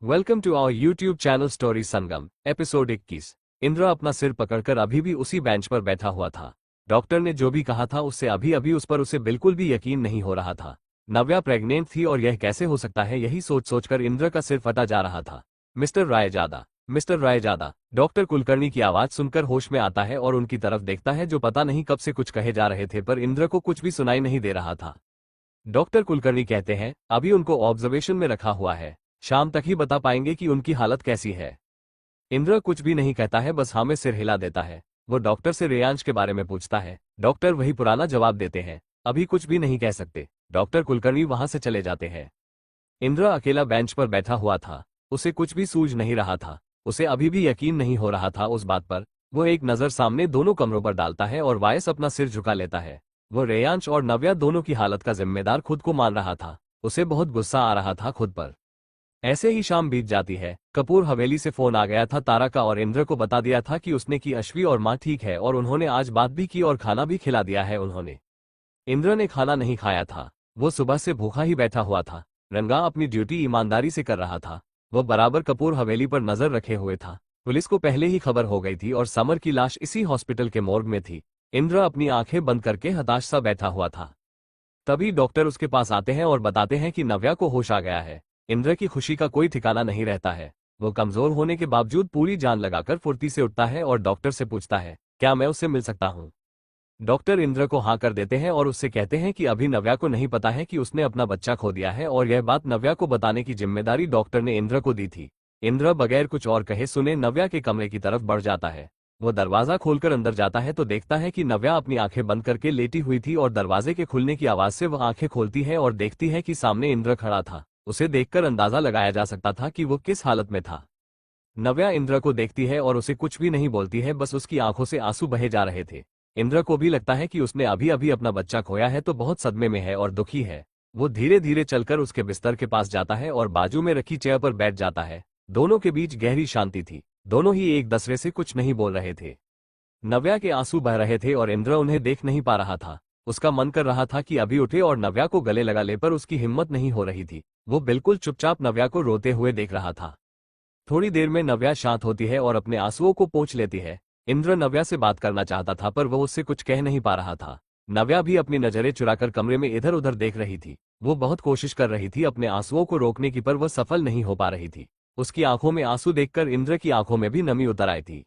Welcome to our YouTube channel story Sangam. Episode 21। Indra अपना सिर पकड़कर अभी भी उसी बेंच पर बैठा हुआ था। डॉक्टर ने जो भी कहा था उससे अभी अभी उस पर उसे बिल्कुल भी यकीन नहीं हो रहा था। नव्या प्रेग्नेंट थी और यह कैसे हो सकता है, यही सोच सोचकर इंद्र का सिर फटा जा रहा था। Mister Raizada, mister Raizada. Doctor Kulkarni की आवाज सुनकर होश में आता है और उनकी तरफ देखता है, जो पता नहीं कब से कुछ कहे जा रहे थे पर इंद्र को कुछ भी सुनाई नहीं दे रहा था। डॉक्टर कुलकर्णी कहते हैं अभी उनको ऑब्जर्वेशन में रखा हुआ है, शाम तक ही बता पाएंगे कि उनकी हालत कैसी है। इंद्र कुछ भी नहीं कहता है, बस हाँ में सिर हिला देता है। वो डॉक्टर से रेयांश के बारे में पूछता है। डॉक्टर वही पुराना जवाब देते हैं, अभी कुछ भी नहीं कह सकते। डॉक्टर कुलकर्णी वहां से चले जाते हैं। इंद्र अकेला बेंच पर बैठा हुआ था। उसे कुछ भी सूझ नहीं रहा था। उसे अभी भी यकीन नहीं हो रहा था उस बात पर। वो एक नजर सामने दोनों कमरों पर डालता है और वायस अपना सिर झुका लेता है। वो रेयांश और नव्या दोनों की हालत का जिम्मेदार खुद को मान रहा था। उसे बहुत गुस्सा आ रहा था खुद पर। ऐसे ही शाम बीत जाती है। कपूर हवेली से फोन आ गया था तारा का और इंद्र को बता दिया था कि उसने की अश्वी और माँ ठीक है और उन्होंने आज बात भी की और खाना भी खिला दिया है उन्होंने। इंद्र ने खाना नहीं खाया था। वो सुबह से भूखा ही बैठा हुआ था। रंगा अपनी ड्यूटी ईमानदारी से कर रहा था। वो बराबर कपूर हवेली पर नजर रखे हुए था। पुलिस को पहले ही खबर हो गई थी और समर की लाश इसी हॉस्पिटल के मोर्ग में थी। इंद्र अपनी आंखें बंद करके हताश सा बैठा हुआ था। तभी डॉक्टर उसके पास आते हैं और बताते हैं कि नव्या को होश आ गया है। इंद्र की खुशी का कोई ठिकाना नहीं रहता है। वो कमजोर होने के बावजूद पूरी जान लगाकर फुर्ती से उठता है और डॉक्टर से पूछता है, क्या मैं उससे मिल सकता हूँ? डॉक्टर इंद्र को हाँ कर देते हैं और उससे कहते हैं कि अभी नव्या को नहीं पता है कि उसने अपना बच्चा खो दिया है और यह बात नव्या को बताने की जिम्मेदारी डॉक्टर ने इंद्र को दी थी। इंद्र बगैर कुछ और कहे सुने नव्या के कमरे की तरफ बढ़ जाता है। वो दरवाजा खोलकर अंदर जाता है तो देखता है कि नव्या अपनी आंखें बंद करके लेटी हुई थी और दरवाजे के खुलने की आवाज से वह आंखें खोलती है और देखती है कि सामने इंद्र खड़ा था। उसे देखकर अंदाजा लगाया जा सकता था कि वो किस हालत में था। नव्या इंद्र को देखती है और उसे कुछ भी नहीं बोलती है, बस उसकी आंखों से आंसू बहे जा रहे थे। इंद्र को भी लगता है कि उसने अभी अभी अपना बच्चा खोया है तो बहुत सदमे में है और दुखी है। वो धीरे धीरे चलकर उसके बिस्तर के पास जाता है और बाजू में रखी चेयर पर बैठ जाता है। दोनों के बीच गहरी शांति थी। दोनों ही एक दूसरे से कुछ नहीं बोल रहे थे। नव्या के आंसू बह रहे थे और इंद्र उन्हें देख नहीं पा रहा था। उसका मन कर रहा था कि अभी उठे और नव्या को गले लगा ले, पर उसकी हिम्मत नहीं हो रही थी। वो बिल्कुल चुपचाप नव्या को रोते हुए देख रहा था। थोड़ी देर में नव्या शांत होती है और अपने आंसुओं को पोंछ लेती है। इंद्र नव्या से बात करना चाहता था पर वो उससे कुछ कह नहीं पा रहा था। नव्या भी अपनी नजरें चुराकर कमरे में इधर उधर देख रही थी। वो बहुत कोशिश कर रही थी अपने आंसुओं को रोकने की, पर वह सफल नहीं हो पा रही थी। उसकी आंखों में आंसू देखकर इंद्र की आंखों में भी नमी उतर आई थी।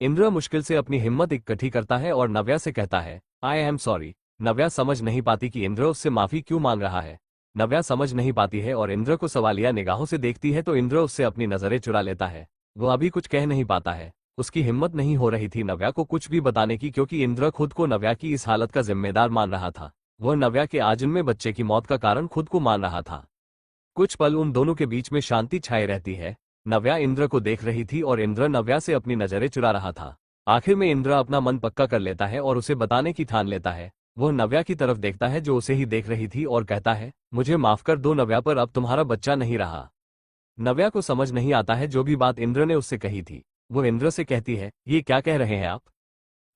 इंद्र मुश्किल से अपनी हिम्मत इकट्ठी करता है और नव्या से कहता है, आई एम सॉरी। नव्या समझ नहीं पाती कि इंद्र उससे माफी क्यों मांग रहा है। नव्या समझ नहीं पाती है और इंद्र को सवालिया निगाहों से देखती है तो इंद्र उससे अपनी नजरें चुरा लेता है। वो अभी कुछ कह नहीं पाता है। उसकी हिम्मत नहीं हो रही थी नव्या को कुछ भी बताने की, क्योंकि इंद्र खुद को नव्या की इस हालत का जिम्मेदार मान रहा था। वह नव्या के आजन्मे बच्चे की मौत का कारण खुद को मान रहा था। कुछ पल उन दोनों के बीच में शांति छाई रहती है। नव्या इंद्र को देख रही थी और इंद्र नव्या से अपनी नजरें चुरा रहा था। आखिर में इंद्र अपना मन पक्का कर लेता है और उसे बताने की ठान लेता है। वह नव्या की तरफ देखता है जो उसे ही देख रही थी और कहता है, मुझे माफ कर दो नव्या, पर अब तुम्हारा बच्चा नहीं रहा। नव्या को समझ नहीं आता है जो भी बात इंद्र ने उससे कही थी। वो इंद्र से कहती है, ये क्या कह रहे हैं आप?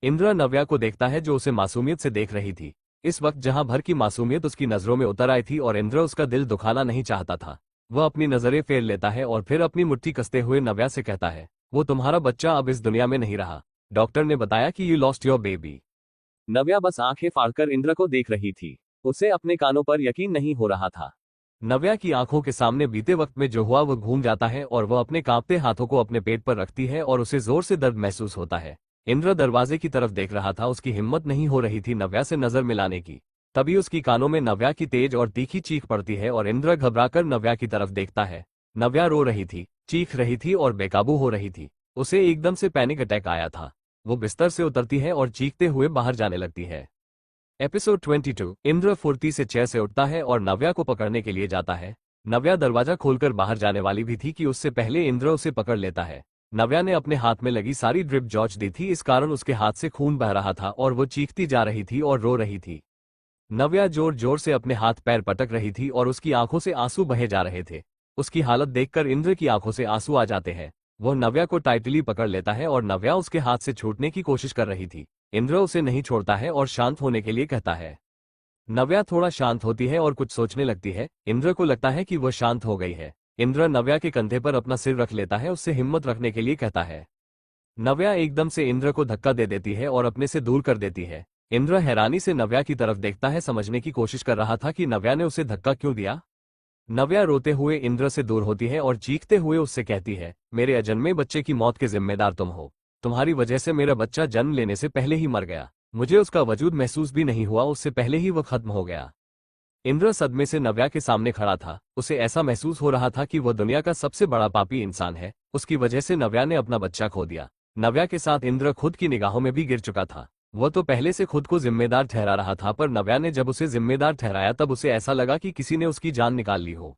इंद्र नव्या को देखता है जो उसे मासूमियत से देख रही थी। इस वक्त जहां भर की मासूमियत उसकी नजरों में उतर आई थी और इंद्र उसका दिल दुखाना नहीं चाहता था। वह अपनी नजरें फेर लेता है और फिर अपनी मुट्ठी कसते हुए नव्या से कहता है, वो तुम्हारा बच्चा अब इस दुनिया में नहीं रहा। डॉक्टर ने बताया कि यू लॉस्ट योर बेबी। नव्या बस आंखें फाड़कर इंद्र को देख रही थी। उसे अपने कानों पर यकीन नहीं हो रहा था। नव्या की आंखों के सामने बीते वक्त में जो हुआ वो घूम जाता है और वह अपने कांपते हाथों को अपने पेट पर रखती है और उसे जोर से दर्द महसूस होता है। इंद्र दरवाजे की तरफ देख रहा था। उसकी हिम्मत नहीं हो रही थी नव्या से नजर मिलाने की। तभी उसकी कानों में नव्या की तेज और तीखी चीख पड़ती है और इंद्र घबराकर नव्या की तरफ देखता है। नव्या रो रही थी, चीख रही थी और बेकाबू हो रही थी। उसे एकदम से पैनिक अटैक आया था। वो बिस्तर से उतरती है और चीखते हुए बाहर जाने लगती है। एपिसोड 22। इंद्र फुर्ती से चेयर से उठता है और नव्या को पकड़ने के लिए जाता है। नव्या दरवाजा खोलकर बाहर जाने वाली भी थी कि उससे पहले इंद्र उसे पकड़ लेता है। नव्या ने अपने हाथ में लगी सारी ड्रिप जॉर्च दी थी, इस कारण उसके हाथ से खून बह रहा था और वो चीखती जा रही थी और रो रही थी। नव्या जोर जोर से अपने हाथ पैर पटक रही थी और उसकी आंखों से आंसू बहे जा रहे थे। उसकी हालत देखकर इंद्र की आंखों से आंसू आ जाते हैं। वो नव्या को टाइटली पकड़ लेता है और नव्या उसके हाथ से छूटने की कोशिश कर रही थी। इंद्र उसे नहीं छोड़ता है और शांत होने के लिए कहता है। नव्या थोड़ा शांत होती है और कुछ सोचने लगती है। इंद्र को लगता है कि वह शांत हो गई है। इंद्र नव्या के कंधे पर अपना सिर रख लेता है, उससे हिम्मत रखने के लिए कहता है। नव्या एकदम से इंद्र को धक्का दे देती है और अपने से दूर कर देती है। इंद्र हैरानी से नव्या की तरफ देखता है, समझने की कोशिश कर रहा था कि नव्या ने उसे धक्का क्यों दिया। नव्या रोते हुए इंद्र से दूर होती है और चीखते हुए उससे कहती है, मेरे अजन्मे बच्चे की मौत के जिम्मेदार तुम हो। तुम्हारी वजह से मेरा बच्चा जन्म लेने से पहले ही मर गया। मुझे उसका वजूद महसूस भी नहीं हुआ, उससे पहले ही वह खत्म हो गया। इंद्र सदमे से नव्या के सामने खड़ा था। उसे ऐसा महसूस हो रहा था कि वह दुनिया का सबसे बड़ा पापी इंसान है। उसकी वजह से नव्या ने अपना बच्चा खो दिया। नव्या के साथ इंद्र खुद की निगाहों में भी गिर चुका था। वह तो पहले से खुद को जिम्मेदार ठहरा रहा था, पर नव्या ने जब उसे जिम्मेदार ठहराया तब उसे ऐसा लगा कि किसी ने उसकी जान निकाल ली हो।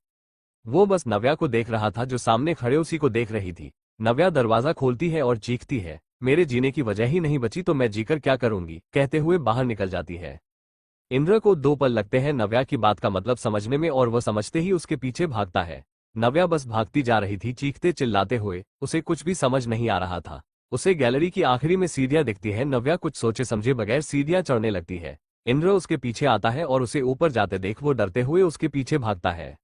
वो बस नव्या को देख रहा था, जो सामने खड़े उसी को देख रही थी। नव्या दरवाजा खोलती है और चीखती है, मेरे जीने की वजह ही नहीं बची तो मैं जीकर क्या करूंगी, कहते हुए बाहर निकल जाती है। इंद्र को 2 पल लगते हैं नव्या की बात का मतलब समझने में, और वह समझते ही उसके पीछे भागता है। नव्या बस भागती जा रही थी, चीखते चिल्लाते हुए। उसे कुछ भी समझ नहीं आ रहा था। उसे गैलरी की आखिरी में सीढ़ियां दिखती है। नव्या कुछ सोचे समझे बगैर सीढ़ियां चढ़ने लगती है। इंद्र उसके पीछे आता है और उसे ऊपर जाते देख वो डरते हुए उसके पीछे भागता है।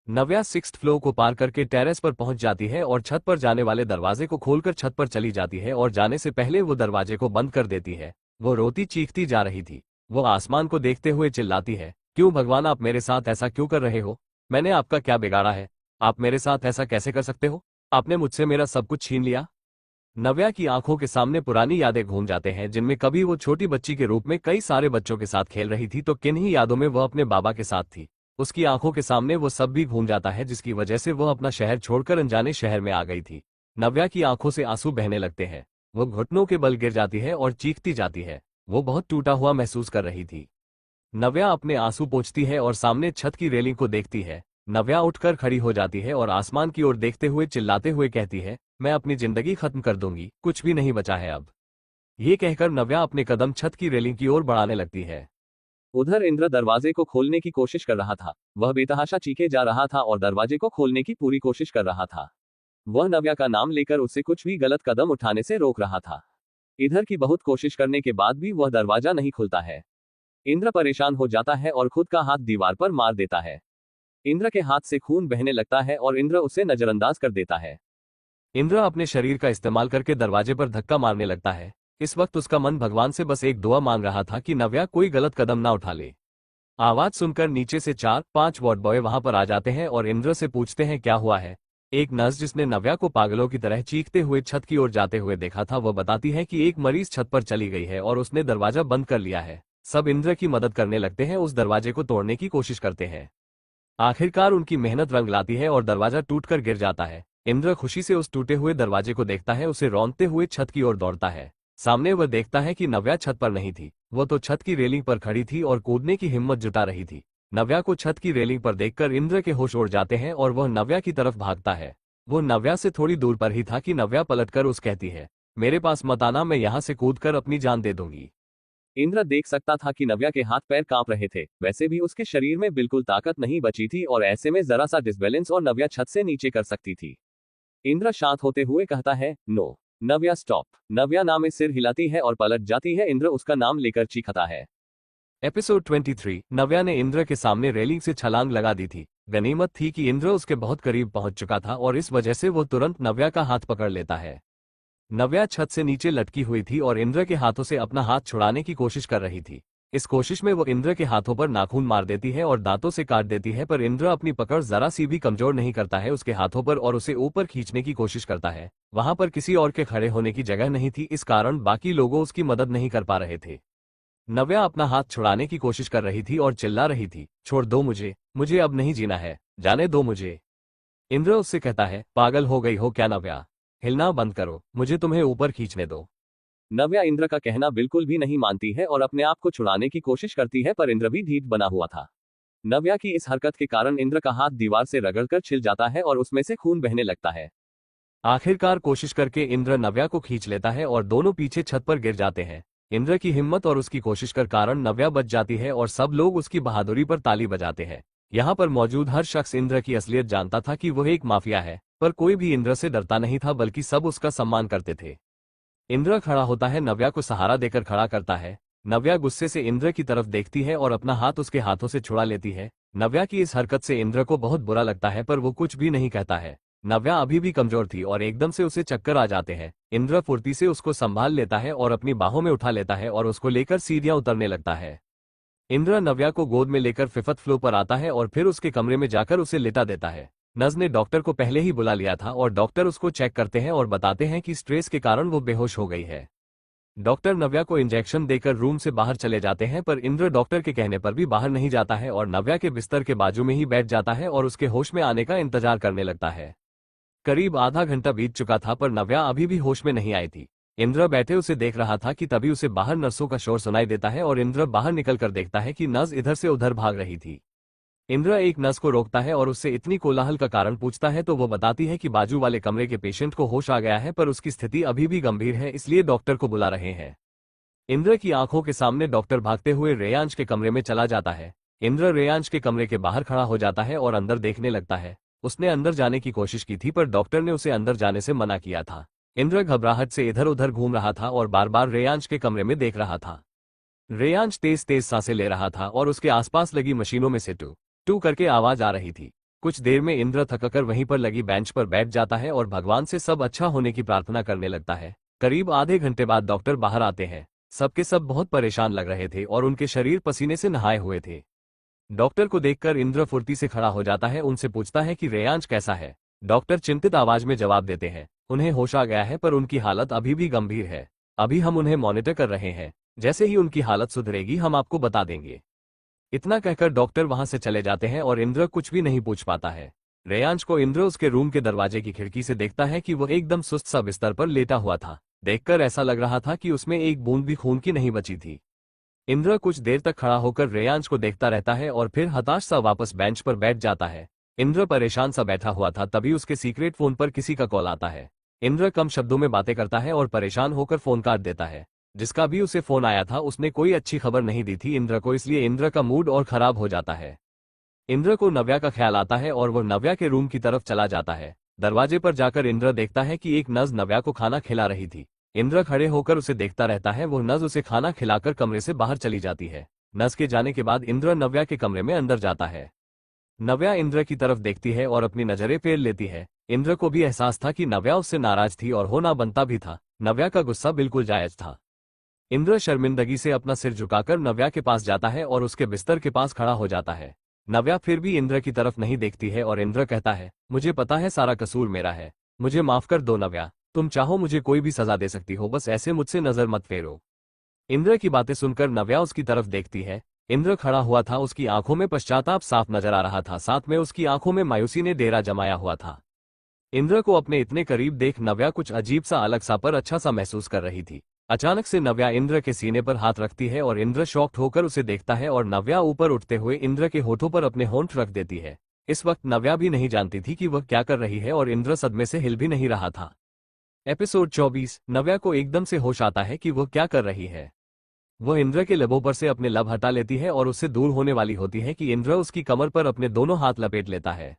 नव्या 6th फ्लोर को पार करके टेरेस पर पहुंच जाती है और छत पर जाने वाले दरवाजे को खोलकर छत पर चली जाती है, और जाने से पहले वो दरवाजे को बंद कर देती है। वो रोती चीखती जा रही थी। वो आसमान को देखते हुए चिल्लाती है, क्यों भगवान, आप मेरे साथ ऐसा क्यों कर रहे हो? मैंने आपका क्या बिगाड़ा है? आप मेरे साथ ऐसा कैसे कर सकते हो? आपने मुझसे मेरा सब कुछ छीन लिया। नव्या की आंखों के सामने पुरानी यादें घूम जाते हैं, जिनमें कभी वो छोटी बच्ची के रूप में कई सारे बच्चों के साथ खेल रही थी, तो किन्हीं यादों में वह अपने बाबा के साथ थी। उसकी आंखों के सामने वो सब भी घूम जाता है, जिसकी वजह से वह अपना शहर छोड़कर अनजाने शहर में आ गई थी। नव्या की आंखों से आंसू बहने लगते हैं। वो घुटनों के बल गिर जाती है और चीखती जाती है। वो बहुत टूटा हुआ महसूस कर रही थी। नव्या अपने आंसू पोंछती है और सामने छत की रेलिंग को देखती है। नव्या उठकर खड़ी हो जाती है और आसमान की ओर देखते हुए चिल्लाते हुए कहती है, मैं अपनी जिंदगी खत्म कर दूंगी, कुछ भी नहीं बचा है अब। ये कहकर नव्या अपने कदम छत की रेलिंग की ओर बढ़ाने लगती है। उधर इंद्र दरवाजे को खोलने की कोशिश कर रहा था। वह बेतहाशा चीखे जा रहा था और दरवाजे को खोलने की पूरी कोशिश कर रहा था। वह नव्या का नाम लेकर उससे कुछ भी गलत कदम उठाने से रोक रहा था। इधर की बहुत कोशिश करने के बाद भी वह दरवाजा नहीं खुलता है। इंद्र परेशान हो जाता है और खुद का हाथ दीवार पर मार देता है। इंद्र के हाथ से खून बहने लगता है और इंद्र उसे नजरअंदाज कर देता है। इंद्र अपने शरीर का इस्तेमाल करके दरवाजे पर धक्का मारने लगता है। इस वक्त उसका मन भगवान से बस एक दुआ मांग रहा था कि नव्या कोई गलत कदम ना उठा ले। आवाज सुनकर नीचे से 4-5 वार्ड बॉय वहां पर आ जाते हैं और इंद्र से पूछते हैं क्या हुआ है। एक नर्स जिसने नव्या को पागलों की तरह चीखते हुए छत की ओर जाते हुए देखा था, वह बताती है कि एक मरीज छत पर चली गई है और उसने दरवाजा बंद कर लिया है। सब इंद्र की मदद करने लगते हैं, उस दरवाजे को तोड़ने की कोशिश करते हैं। आखिरकार उनकी मेहनत रंग लाती है और दरवाजा टूटकर गिर जाता है। इंद्र खुशी से उस टूटे हुए दरवाजे को देखता है, उसे रौंदते हुए छत की ओर दौड़ता है। सामने वह देखता है कि नव्या छत पर नहीं थी। वह तो छत की रेलिंग पर खड़ी थी और कूदने की हिम्मत जुटा रही थी। नव्या को छत की रेलिंग पर देखकर इंद्र के होश उड़ जाते हैं और वह नव्या की तरफ भागता है। वो नव्या से थोड़ी दूर पर ही था कि नव्या पलटकर उस कहती है, मेरे पास मत आना, मैं यहां से कूदकर अपनी जान दे दूंगी। इंद्र देख सकता था कि नव्या के हाथ पैर कांप रहे थे। वैसे भी उसके शरीर में बिल्कुल ताकत नहीं बची थी और ऐसे में जरा सा डिसबैलेंस और नव्या छत से नीचे कर सकती थी। इंद्र शांत होते हुए कहता है, नो नव्या स्टॉप। नव्या ना में सिर हिलाती है और पलट जाती है। इंद्र उसका नाम लेकर चीखता है। एपिसोड 23। नव्या ने इंद्र के सामने रेलिंग से छलांग लगा दी थी। गनीमत थी कि इंद्र उसके बहुत करीब पहुंच चुका था और इस वजह से वो तुरंत नव्या का हाथ पकड़ लेता है। नव्या छत से नीचे लटकी हुई थी और इंद्र के हाथों से अपना हाथ छुड़ाने की कोशिश कर रही थी। इस कोशिश में वो इंद्र के हाथों पर नाखून मार देती है और दांतों से काट देती है, पर इंद्र अपनी पकड़ जरा सी भी कमजोर नहीं करता है उसके हाथों पर और उसे ऊपर खींचने की कोशिश करता है। वहां पर किसी और के खड़े होने की जगह नहीं थी, इस कारण बाकी लोगों उसकी मदद नहीं कर पा रहे थे। नव्या अपना हाथ छुड़ाने की कोशिश कर रही थी और चिल्ला रही थी, छोड़ दो मुझे, मुझे अब नहीं जीना है, जाने दो मुझे। इंद्र उससे कहता है, पागल हो गई हो क्या नव्या, हिलना बंद करो, मुझे तुम्हें ऊपर खींचने दो। नव्या इंद्र का कहना बिल्कुल भी नहीं मानती है और अपने आप को छुड़ाने की कोशिश करती है, पर इंद्र भी ढीठ बना हुआ था। नव्या की इस हरकत के कारण इंद्र का हाथ दीवार से रगड़कर छिल जाता है और उसमें से खून बहने लगता है। आखिरकार कोशिश करके इंद्र नव्या को खींच लेता है और दोनों पीछे छत पर गिर जाते हैं। इंद्र की हिम्मत और उसकी कोशिश कर कारण नव्या बच जाती है और सब लोग उसकी बहादुरी पर ताली बजाते हैं। यहाँ पर मौजूद हर शख्स इंद्र की असलियत जानता था कि वह एक माफिया है, पर कोई भी इंद्र से डरता नहीं था, बल्कि सब उसका सम्मान करते थे। इंद्र खड़ा होता है, नव्या को सहारा देकर खड़ा करता है। नव्या गुस्से से इंद्र की तरफ देखती है और अपना हाथ उसके हाथों से छुड़ा लेती है। नव्या की इस हरकत से इंद्र को बहुत बुरा लगता है पर वो कुछ भी नहीं कहता है। नव्या अभी भी कमजोर थी और एकदम से उसे चक्कर आ जाते हैं। इंद्र फुर्ती से उसको संभाल लेता है और अपनी बाहों में उठा लेता है और उसको लेकर सीढ़ियां उतरने लगता है। इंद्र नव्या को गोद में लेकर फिफ्थ फ्लोर पर आता है और फिर उसके कमरे में जाकर उसे लेटा देता है। नज ने डॉक्टर को पहले ही बुला लिया था और डॉक्टर उसको चेक करते हैं और बताते हैं कि स्ट्रेस के कारण वो बेहोश हो गई है। डॉक्टर नव्या को इंजेक्शन देकर रूम से बाहर चले जाते हैं पर इंद्र डॉक्टर के कहने पर भी बाहर नहीं जाता है और नव्या के बिस्तर के बाजू में ही बैठ जाता है और उसके होश में आने का इंतजार करने लगता है। करीब आधा घंटा बीत चुका था पर नव्या अभी भी होश में नहीं आई थी। इंद्र बैठे उसे देख रहा था कि तभी उसे बाहर नर्सों का शोर सुनाई देता है और इंद्र बाहर निकलकर देखता है कि नर्स इधर से उधर भाग रही थी। इंद्र एक नर्स को रोकता है और उससे इतनी कोलाहल का कारण पूछता है तो वो बताती है कि बाजू वाले कमरे के पेशेंट को होश आ गया है पर उसकी स्थिति अभी भी गंभीर है, इसलिए डॉक्टर को बुला रहे हैं। इंद्र की आंखों के सामने डॉक्टर भागते हुए रेयांश के कमरे में चला जाता है। इंद्र रेयांश के कमरे के बाहर खड़ा हो जाता है और अंदर देखने लगता है। उसने अंदर जाने की कोशिश की थी पर डॉक्टर ने उसे अंदर जाने से मना किया था। इंद्र घबराहट से इधर उधर घूम रहा था और बार बार रेयांश के कमरे में देख रहा था। रेयांश तेज तेज सांसें ले रहा था और उसके आसपास लगी मशीनों में से टू टू करके आवाज आ रही थी। कुछ देर में इंद्र थककर वहीं पर लगी बेंच पर बैठ जाता है और भगवान से सब अच्छा होने की प्रार्थना करने लगता है। करीब आधे घंटे बाद डॉक्टर बाहर आते हैं। सबके सब बहुत परेशान लग रहे थे और उनके शरीर पसीने से नहाए हुए थे। डॉक्टर को देखकर इंद्र फुर्ती से खड़ा हो जाता है, उनसे पूछता है कि रेयांश कैसा है। डॉक्टर चिंतित आवाज में जवाब देते हैं, उन्हें होश आ गया है पर उनकी हालत अभी भी गंभीर है। अभी हम उन्हें मॉनिटर कर रहे हैं, जैसे ही उनकी हालत सुधरेगी हम आपको बता देंगे। इतना कहकर डॉक्टर वहां से चले जाते हैं और इंद्र कुछ भी नहीं पूछ पाता है। रेयांश को इंद्र उसके रूम के दरवाजे की खिड़की से देखता है कि वो एकदम सुस्त सा बिस्तर पर लेटा हुआ था। देखकर ऐसा लग रहा था कि उसमें एक बूंद भी खून की नहीं बची थी। इंद्र कुछ देर तक खड़ा होकर रेयांश को देखता रहता है और फिर हताश सा वापस बेंच पर बैठ जाता है। इंद्र परेशान सा बैठा हुआ था, तभी उसके सीक्रेट फोन पर किसी का कॉल आता है। इंद्र कम शब्दों में बातें करता है और परेशान होकर फोन काट देता है। जिसका भी उसे फोन आया था उसने कोई अच्छी खबर नहीं दी थी इंद्र को, इसलिए इंद्र का मूड और खराब हो जाता है। इंद्र को नव्या का ख्याल आता है और वो नव्या के रूम की तरफ चला जाता है। दरवाजे पर जाकर इंद्र देखता है कि एक नर्स नव्या को खाना खिला रही थी। इंद्र खड़े होकर उसे देखता रहता है। वो नर्स उसे खाना खिलाकर कमरे से बाहर चली जाती है। नर्स के जाने के बाद इंद्र नव्या के कमरे में अंदर जाता है। नव्या इंद्र की तरफ देखती है और अपनी नजरें फेर लेती है। इंद्र को भी एहसास था कि नव्या उससे नाराज थी और होना बनता भी था। नव्या का गुस्सा बिल्कुल जायज था। इंद्र शर्मिंदगी से अपना सिर झुकाकर नव्या के पास जाता है और उसके बिस्तर के पास खड़ा हो जाता है। नव्या फिर भी इंद्र की तरफ नहीं देखती है और इंद्र कहता है, मुझे पता है सारा कसूर मेरा है, मुझे माफ कर दो नव्या, तुम चाहो मुझे कोई भी सजा दे सकती हो, बस ऐसे मुझसे नजर मत फेरो। इंद्र की बातें सुनकर नव्या उसकी तरफ देखती है। इंद्र खड़ा हुआ था, उसकी आंखों में पश्चाताप साफ नजर आ रहा था, साथ में उसकी आंखों में मायूसी ने डेरा जमाया हुआ था। इंद्र को अपने इतने करीब देख नव्या कुछ अजीब सा अलग सा पर अच्छा सा महसूस कर रही थी। अचानक से नव्या इंद्र के सीने पर हाथ रखती है और इंद्र शॉक्ड होकर उसे देखता है और नव्या ऊपर उठते हुए इंद्र के होठों पर अपने होंठ रख देती है। इस वक्त नव्या भी नहीं जानती थी कि वह क्या कर रही है और इंद्र सदमे से हिल भी नहीं रहा था। एपिसोड 24। नव्या को एकदम से होश आता है कि वह क्या कर रही है। वह इंद्र के लबों पर से अपने लब हटा लेती है और उससे दूर होने वाली होती है कि इंद्र उसकी कमर पर अपने दोनों हाथ लपेट लेता है।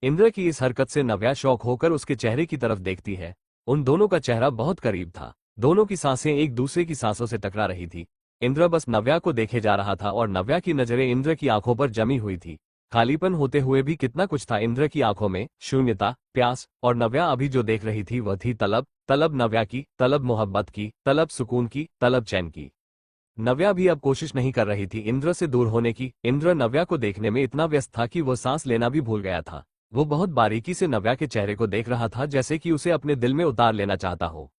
इंद्र की इस हरकत से नव्या शॉक होकर उसके चेहरे की तरफ देखती है। उन दोनों का चेहरा बहुत करीब था, दोनों की सांसें एक दूसरे की सांसों से टकरा रही थी। इंद्र बस नव्या को देखे जा रहा था और नव्या की नजरें इंद्र की आंखों पर जमी हुई थी। खालीपन होते हुए भी कितना कुछ था इंद्र की आंखों में, शून्यता, प्यास, और नव्या अभी जो देख रही थी वह थी तलब। तलब नव्या की, तलब मोहब्बत की, तलब सुकून की, तलब चैन की। नव्या भी अब कोशिश नहीं कर रही थी इंद्र से दूर होने की। इंद्र नव्या को देखने में इतना व्यस्त था कि वह सांस लेना भी भूल गया था। वो बहुत बारीकी से नव्या के चेहरे को देख रहा था, जैसे कि उसे अपने दिल में उतार लेना चाहता हो।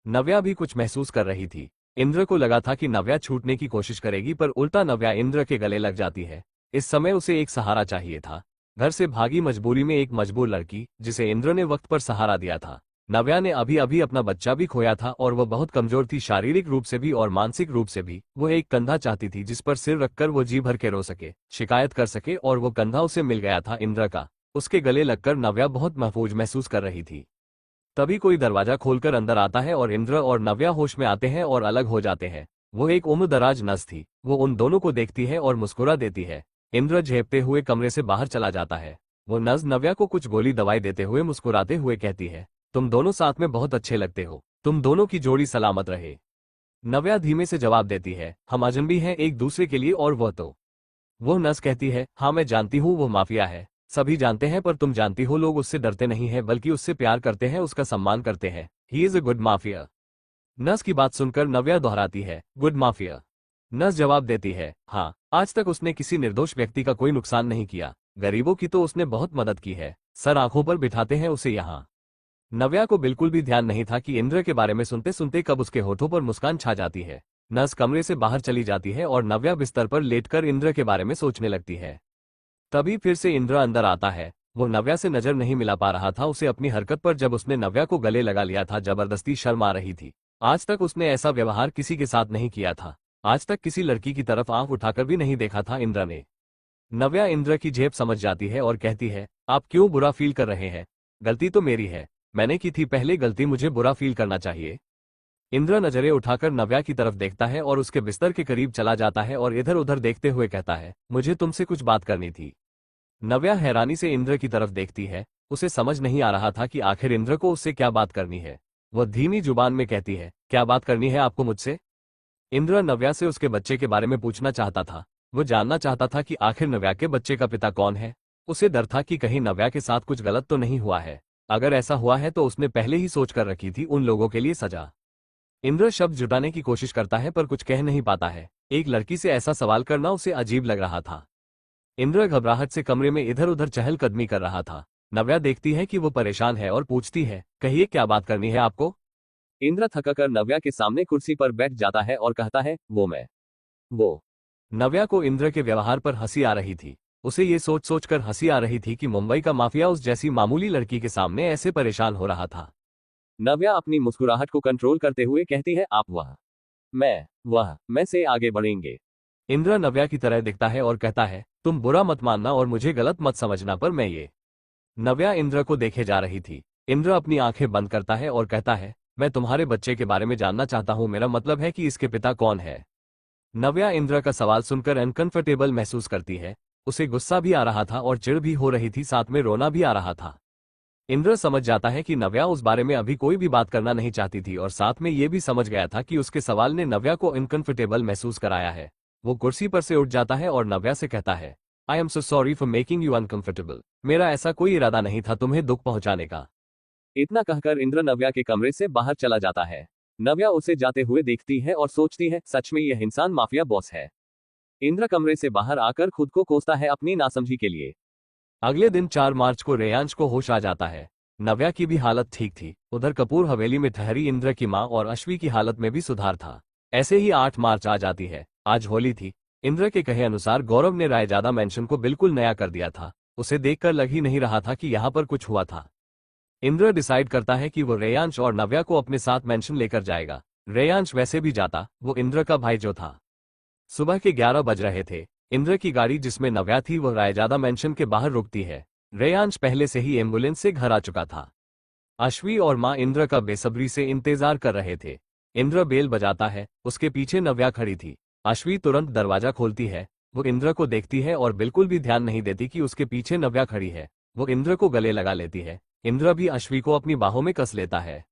नव्या भी कुछ महसूस कर रही थी। इंद्र को लगा था कि नव्या छूटने की कोशिश करेगी, पर उल्टा नव्या इंद्र के गले लग जाती है। इस समय उसे एक सहारा चाहिए था। घर से भागी मजबूरी में एक मजबूर लड़की, जिसे इंद्र ने वक्त पर सहारा दिया था। नव्या ने अभी अभी अपना बच्चा भी खोया था और वह बहुत कमजोर थी, शारीरिक रूप से भी और मानसिक रूप से भी। वो एक कंधा चाहती थी जिस पर सिर रखकर वो जी भर के रो सके, शिकायत कर सके, और वो कंधा उसे मिल गया था इंद्र का। उसके गले लगकर नव्या बहुत महफूज महसूस कर रही थी। तभी कोई दरवाजा खोलकर अंदर आता है और इंद्र और नव्या होश में आते हैं और अलग हो जाते हैं। वो एक उम्र दराज नस थी। वो उन दोनों को देखती है और मुस्कुरा देती है। इंद्र झेपते हुए कमरे से बाहर चला जाता है। वो नज नव्या को कुछ गोली दवाई देते हुए मुस्कुराते हुए कहती है, तुम दोनों साथ में बहुत अच्छे लगते हो, तुम दोनों की जोड़ी सलामत रहे। नव्या धीमे से जवाब देती है, हम अजनबी हैं एक दूसरे के लिए और वो नस कहती है, हाँ मैं जानती हूँ वो माफिया है, सभी जानते हैं पर तुम जानती हो लोग उससे डरते नहीं हैं बल्कि उससे प्यार करते हैं, उसका सम्मान करते हैं। He is a good mafia. नस की बात सुनकर नव्या दोहराती है, गुड माफिया। नस जवाब देती है, हाँ आज तक उसने किसी निर्दोष व्यक्ति का कोई नुकसान नहीं किया, गरीबों की तो उसने बहुत मदद की है। सर आंखों पर बिठाते हैं उसे यहाँ। नव्या को बिल्कुल भी ध्यान नहीं था कि इंद्र के बारे में सुनते सुनते कब उसके होठों पर मुस्कान छा जाती है। नस कमरे से बाहर चली जाती है और नव्या बिस्तर पर लेटकर इंद्र के बारे में सोचने लगती है। तभी फिर से इंद्र अंदर आता है। वो नव्या से नजर नहीं मिला पा रहा था, उसे अपनी हरकत पर जब उसने नव्या को गले लगा लिया था जबरदस्ती शर्म आ रही थी। आज तक उसने ऐसा व्यवहार किसी के साथ नहीं किया था, आज तक किसी लड़की की तरफ आंख उठाकर भी नहीं देखा था इंद्र ने। नव्या इंद्र की झेप समझ जाती है और कहती है, आप क्यों बुरा फील कर रहे हैं? गलती तो मेरी है, मैंने की थी पहले गलती, मुझे बुरा फील करना चाहिए? इंद्र नजरें उठाकर नव्या की तरफ देखता है और उसके बिस्तर के करीब चला जाता है और इधर उधर देखते हुए कहता है, मुझे तुमसे कुछ बात करनी थी। नव्या हैरानी से इंद्र की तरफ देखती है, उसे समझ नहीं आ रहा था कि आखिर इंद्र को उससे क्या बात करनी है। वह धीमी जुबान में कहती है, क्या बात करनी है आपको मुझसे? इंद्र नव्या से उसके बच्चे के बारे में पूछना चाहता था। वो जानना चाहता था कि आखिर नव्या के बच्चे का पिता कौन है। उसे डर था कि कहीं नव्या के साथ कुछ गलत तो नहीं हुआ है। अगर ऐसा हुआ है तो उसने पहले ही सोच कर रखी थी उन लोगों के लिए सजा। इंद्र शब्द जुटाने की कोशिश करता है पर कुछ कह नहीं पाता है। एक लड़की से ऐसा सवाल करना उसे अजीब लग रहा था। इंद्र घबराहट से कमरे में इधर उधर चहलकदमी कर रहा था। नव्या देखती है कि वो परेशान है और पूछती है, कहिए क्या बात करनी है आपको? इंद्र थकाकर नव्या के सामने कुर्सी पर बैठ जाता है और कहता है, वो। नव्या को इंद्र के व्यवहार पर हंसी आ रही थी। उसे ये सोच सोच कर हंसी आ रही थी कि मुंबई का माफिया उस जैसी मामूली लड़की के सामने ऐसे परेशान हो रहा था। नव्या अपनी मुस्कुराहट को कंट्रोल करते हुए कहती है, आप मैं से आगे बढ़ेंगे। इंद्र नव्या की तरह दिखता है और कहता है, तुम बुरा मत मानना और मुझे गलत मत समझना पर मैं ये। नव्या इंद्र को देखे जा रही थी। इंद्र अपनी आंखें बंद करता है और कहता है, मैं तुम्हारे बच्चे के बारे में जानना चाहता हूं, मेरा मतलब है कि इसके पिता कौन है? नव्या इंद्र का सवाल सुनकर अनकंफर्टेबल महसूस करती है। उसे गुस्सा भी आ रहा था और चिढ़ भी हो रही थी, साथ में रोना भी आ रहा था। इंद्र समझ जाता है कि नव्या उस बारे में अभी कोई भी बात करना नहीं चाहती थी और साथ में ये भी समझ गया था कि उसके सवाल ने नव्या को अनकंफर्टेबल महसूस कराया है। वो कुर्सी पर से उठ जाता है और नव्या से कहता है, I am so sorry for making you uncomfortable. मेरा ऐसा कोई इरादा नहीं था तुम्हें दुख पहुंचाने का। इतना कहकर इंद्र नव्या के कमरे से बाहर चला जाता है। नव्या उसे जाते हुए देखती है और सोचती है, सच में यह इंसान माफिया बॉस है। इंद्र कमरे से बाहर आकर खुद को कोसता है अपनी नासमझी के लिए। अगले दिन 4 मार्च को रेयांश को होश आ जाता है। नव्या की भी हालत ठीक थी। उधर कपूर हवेली में ठहरी इंद्र की मां और अश्वी की हालत में भी सुधार था। ऐसे ही 8 मार्च आ जाती है। आज होली थी। इंद्र के कहे अनुसार गौरव ने रायजादा मैंशन को बिल्कुल नया कर दिया था। उसे देखकर लग ही नहीं रहा था कि यहाँ पर कुछ हुआ था। इंद्र डिसाइड करता है कि वो रेयांश और नव्या को अपने साथ मैंशन लेकर जाएगा। रेयांश वैसे भी जाता, वो इंद्र का भाई जो था। सुबह के 11 बज रहे थे। इंद्र की गाड़ी जिसमें नव्या थी वो रायजादा मैंशन के बाहर रुकती है। रेयांश पहले से ही एम्बुलेंस से घर आ चुका था। अश्वी और मां इंद्र का बेसब्री से इंतजार कर रहे थे। इंद्र बेल बजाता है, उसके पीछे नव्या खड़ी थी। अश्वी तुरंत दरवाजा खोलती है। वो इंद्र को देखती है और बिल्कुल भी ध्यान नहीं देती कि उसके पीछे नव्या खड़ी है। वो इंद्र को गले लगा लेती है। इंद्र भी अश्वी को अपनी बाहों में कस लेता है।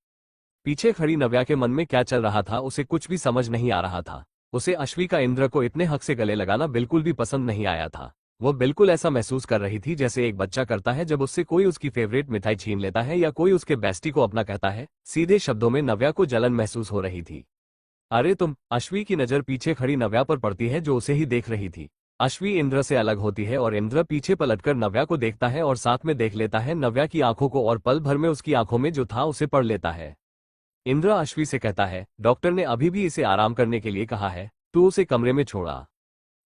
पीछे खड़ी नव्या के मन में क्या चल रहा था उसे कुछ भी समझ नहीं आ रहा था। उसे अश्वी का इंद्र को इतने हक से गले लगाना बिल्कुल भी पसंद नहीं आया था। वो बिल्कुल ऐसा महसूस कर रही थी जैसे एक बच्चा करता है जब उससे कोई उसकी फेवरेट मिठाई छीन लेता है या कोई उसके बेस्टी को अपना कहता है। सीधे शब्दों में नव्या को जलन महसूस हो रही थी। अरे तुम! अश्वी की नजर पीछे खड़ी नव्या पर पड़ती है जो उसे ही देख रही थी। अश्वी इंद्र से अलग होती है और इंद्र पीछे पलटकर नव्या को देखता है और साथ में देख लेता है नव्या की आंखों को और पल भर में उसकी आंखों में जो था उसे पढ़ लेता है। इंद्र अश्वी से कहता है, डॉक्टर ने अभी भी इसे आराम करने के लिए कहा है, तू उसे कमरे में छोड़ा।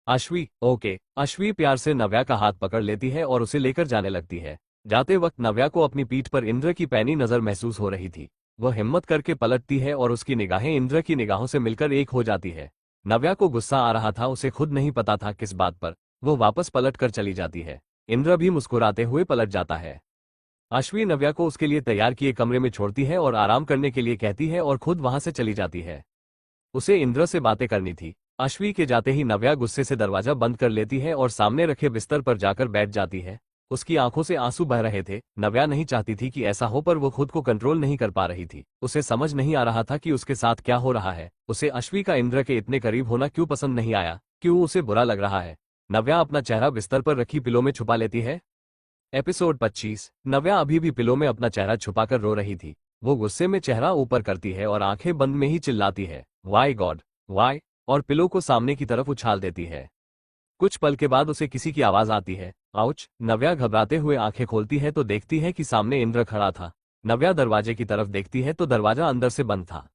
अश्वी, ओके। अश्वी प्यार से नव्या का हाथ पकड़ लेती है और उसे लेकर जाने लगती है। जाते वक्त नव्या को अपनी पीठ पर इंद्र की पैनी नजर महसूस हो रही थी। वह हिम्मत करके पलटती है और उसकी निगाहें इंद्र की निगाहों से मिलकर एक हो जाती है। नव्या को गुस्सा आ रहा था, उसे खुद नहीं पता था किस बात पर। वो वापस पलट कर चली जाती है। इंद्र भी मुस्कुराते हुए पलट जाता है। अश्वी नव्या को उसके लिए तैयार किए कमरे में छोड़ती है और आराम करने के लिए कहती है और खुद वहां से चली जाती है। उसे इंद्र से बातें करनी थी। अश्वी के जाते ही नव्या गुस्से से दरवाजा बंद कर लेती है और सामने रखे बिस्तर पर जाकर बैठ जाती है। उसकी आंखों से आंसू बह रहे थे। नव्या नहीं चाहती थी कि ऐसा हो, पर वो खुद को कंट्रोल नहीं कर पा रही थी। उसे समझ नहीं आ रहा था कि उसके साथ क्या हो रहा है। उसे अश्वी का इंद्र के इतने करीब होना क्यों पसंद नहीं आया, क्यों उसे बुरा लग रहा है। नव्या अपना चेहरा बिस्तर पर रखी पिलो में छुपा लेती है। एपिसोड 25। नव्या अभी भी पिलो में अपना चेहरा छुपाकर रो रही थी। वो गुस्से में चेहरा ऊपर करती है और आंखें बंद में ही चिल्लाती है, वाई गॉड वाई, और पिलो को सामने की तरफ उछाल देती है। कुछ पल के बाद उसे किसी की आवाज आती है, आउच। नव्या घबराते हुए आंखें खोलती है तो देखती है कि सामने इंद्र खड़ा था। नव्या दरवाजे की तरफ देखती है तो दरवाजा अंदर से बंद था।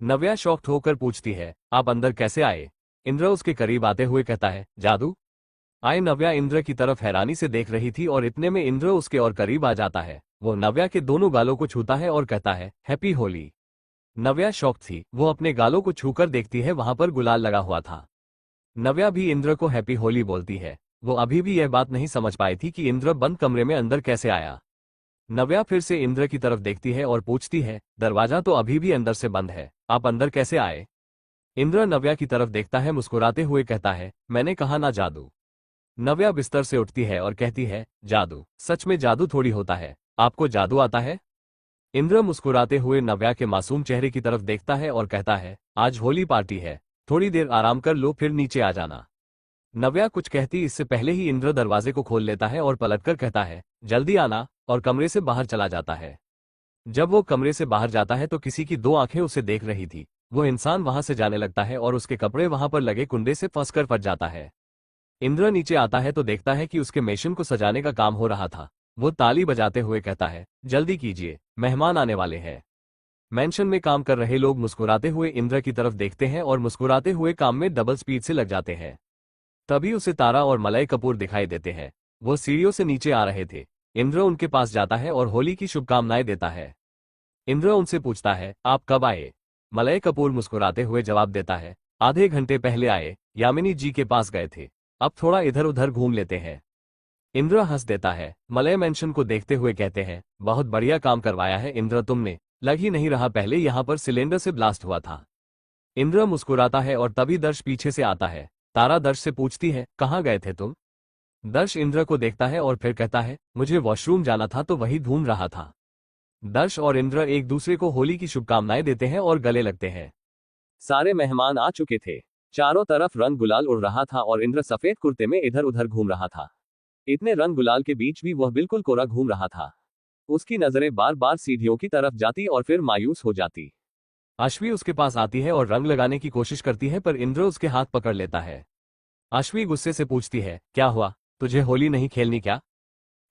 नव्या शॉक्ड होकर पूछती है, आप अंदर कैसे आए। इंद्र उसके करीब आते हुए कहता है, जादू। आए। नव्या इंद्र की तरफ हैरानी से देख रही थी और इतने में इंद्र उसके और करीब आ जाता है। वो नव्या के दोनों गालों को छूता है और कहता है, हैप्पी होली। नव्या शॉक थी। वो अपने गालों को छूकर देखती है, वहां पर गुलाल लगा हुआ था। नव्या भी इंद्र को हैप्पी होली बोलती है। वो अभी भी यह बात नहीं समझ पाई थी कि इंद्र बंद कमरे में अंदर कैसे आया। नव्या फिर से इंद्र की तरफ देखती है और पूछती है, दरवाजा तो अभी भी अंदर से बंद है, आप अंदर कैसे आए। इंद्र नव्या की तरफ देखता है, मुस्कुराते हुए कहता है, मैंने कहा ना जादू। नव्या बिस्तर से उठती है और कहती है, जादू? सच में जादू थोड़ी होता है, आपको जादू आता है। इंद्र मुस्कुराते हुए नव्या के मासूम चेहरे की तरफ देखता है और कहता है, आज होली पार्टी है, थोड़ी देर आराम कर लो फिर नीचे आ जाना। नव्या कुछ कहती इससे पहले ही इंद्र दरवाजे को खोल लेता है और पलटकर कहता है, जल्दी आना, और कमरे से बाहर चला जाता है। जब वो कमरे से बाहर जाता है तो किसी की दो आंखें उसे देख रही थी। वो इंसान वहां से जाने लगता है और उसके कपड़े वहां पर लगे कुंडे से फंसकर फट जाता है। इंद्र नीचे आता है तो देखता है कि उसके मेशन को सजाने का काम हो रहा था। वो ताली बजाते हुए कहता है, जल्दी कीजिए, मेहमान आने वाले हैं। मेंशन में काम कर रहे लोग मुस्कुराते हुए इंद्र की तरफ देखते हैं और मुस्कुराते हुए काम में डबल स्पीड से लग जाते हैं। तभी उसे तारा और मलय कपूर दिखाई देते हैं। वो सीढ़ियों से नीचे आ रहे थे। इंद्र उनके पास जाता है और होली की शुभकामनाएं देता है। इंद्र उनसे पूछता है, आप कब आए। मलय कपूर मुस्कुराते हुए जवाब देता है, आधे घंटे पहले आए, यामिनी जी के पास गए थे, अब थोड़ा इधर उधर घूम लेते हैं। इंद्र हंस देता है। मलय मेंशन को देखते हुए कहते हैं, बहुत बढ़िया काम करवाया है इंद्र तुमने, लग ही नहीं रहा पहले यहाँ पर सिलेंडर से ब्लास्ट हुआ था। इंद्र मुस्कुराता है और तभी दर्श पीछे से आता है। तारा दर्श से पूछती है, कहाँ गए थे तुम। दर्श इंद्र को देखता है और फिर कहता है, मुझे वॉशरूम जाना था तो वही ढूंढ रहा था। दर्श और इंद्र एक दूसरे को होली की शुभकामनाएं देते हैं और गले लगते हैं। सारे मेहमान आ चुके थे। चारों तरफ रंग गुलाल उड़ रहा था और इंद्र सफेद कुर्ते में इधर उधर घूम रहा था। इतने रंग गुलाल के बीच भी वह बिल्कुल कोरा घूम रहा था। उसकी नजरें बार बार सीढ़ियों की तरफ जाती और फिर मायूस हो जाती। अश्वी उसके पास आती है और रंग लगाने की कोशिश करती है, पर इंद्र उसके हाथ पकड़ लेता है। अश्वी गुस्से से पूछती है, क्या हुआ, तुझे होली नहीं खेलनी क्या।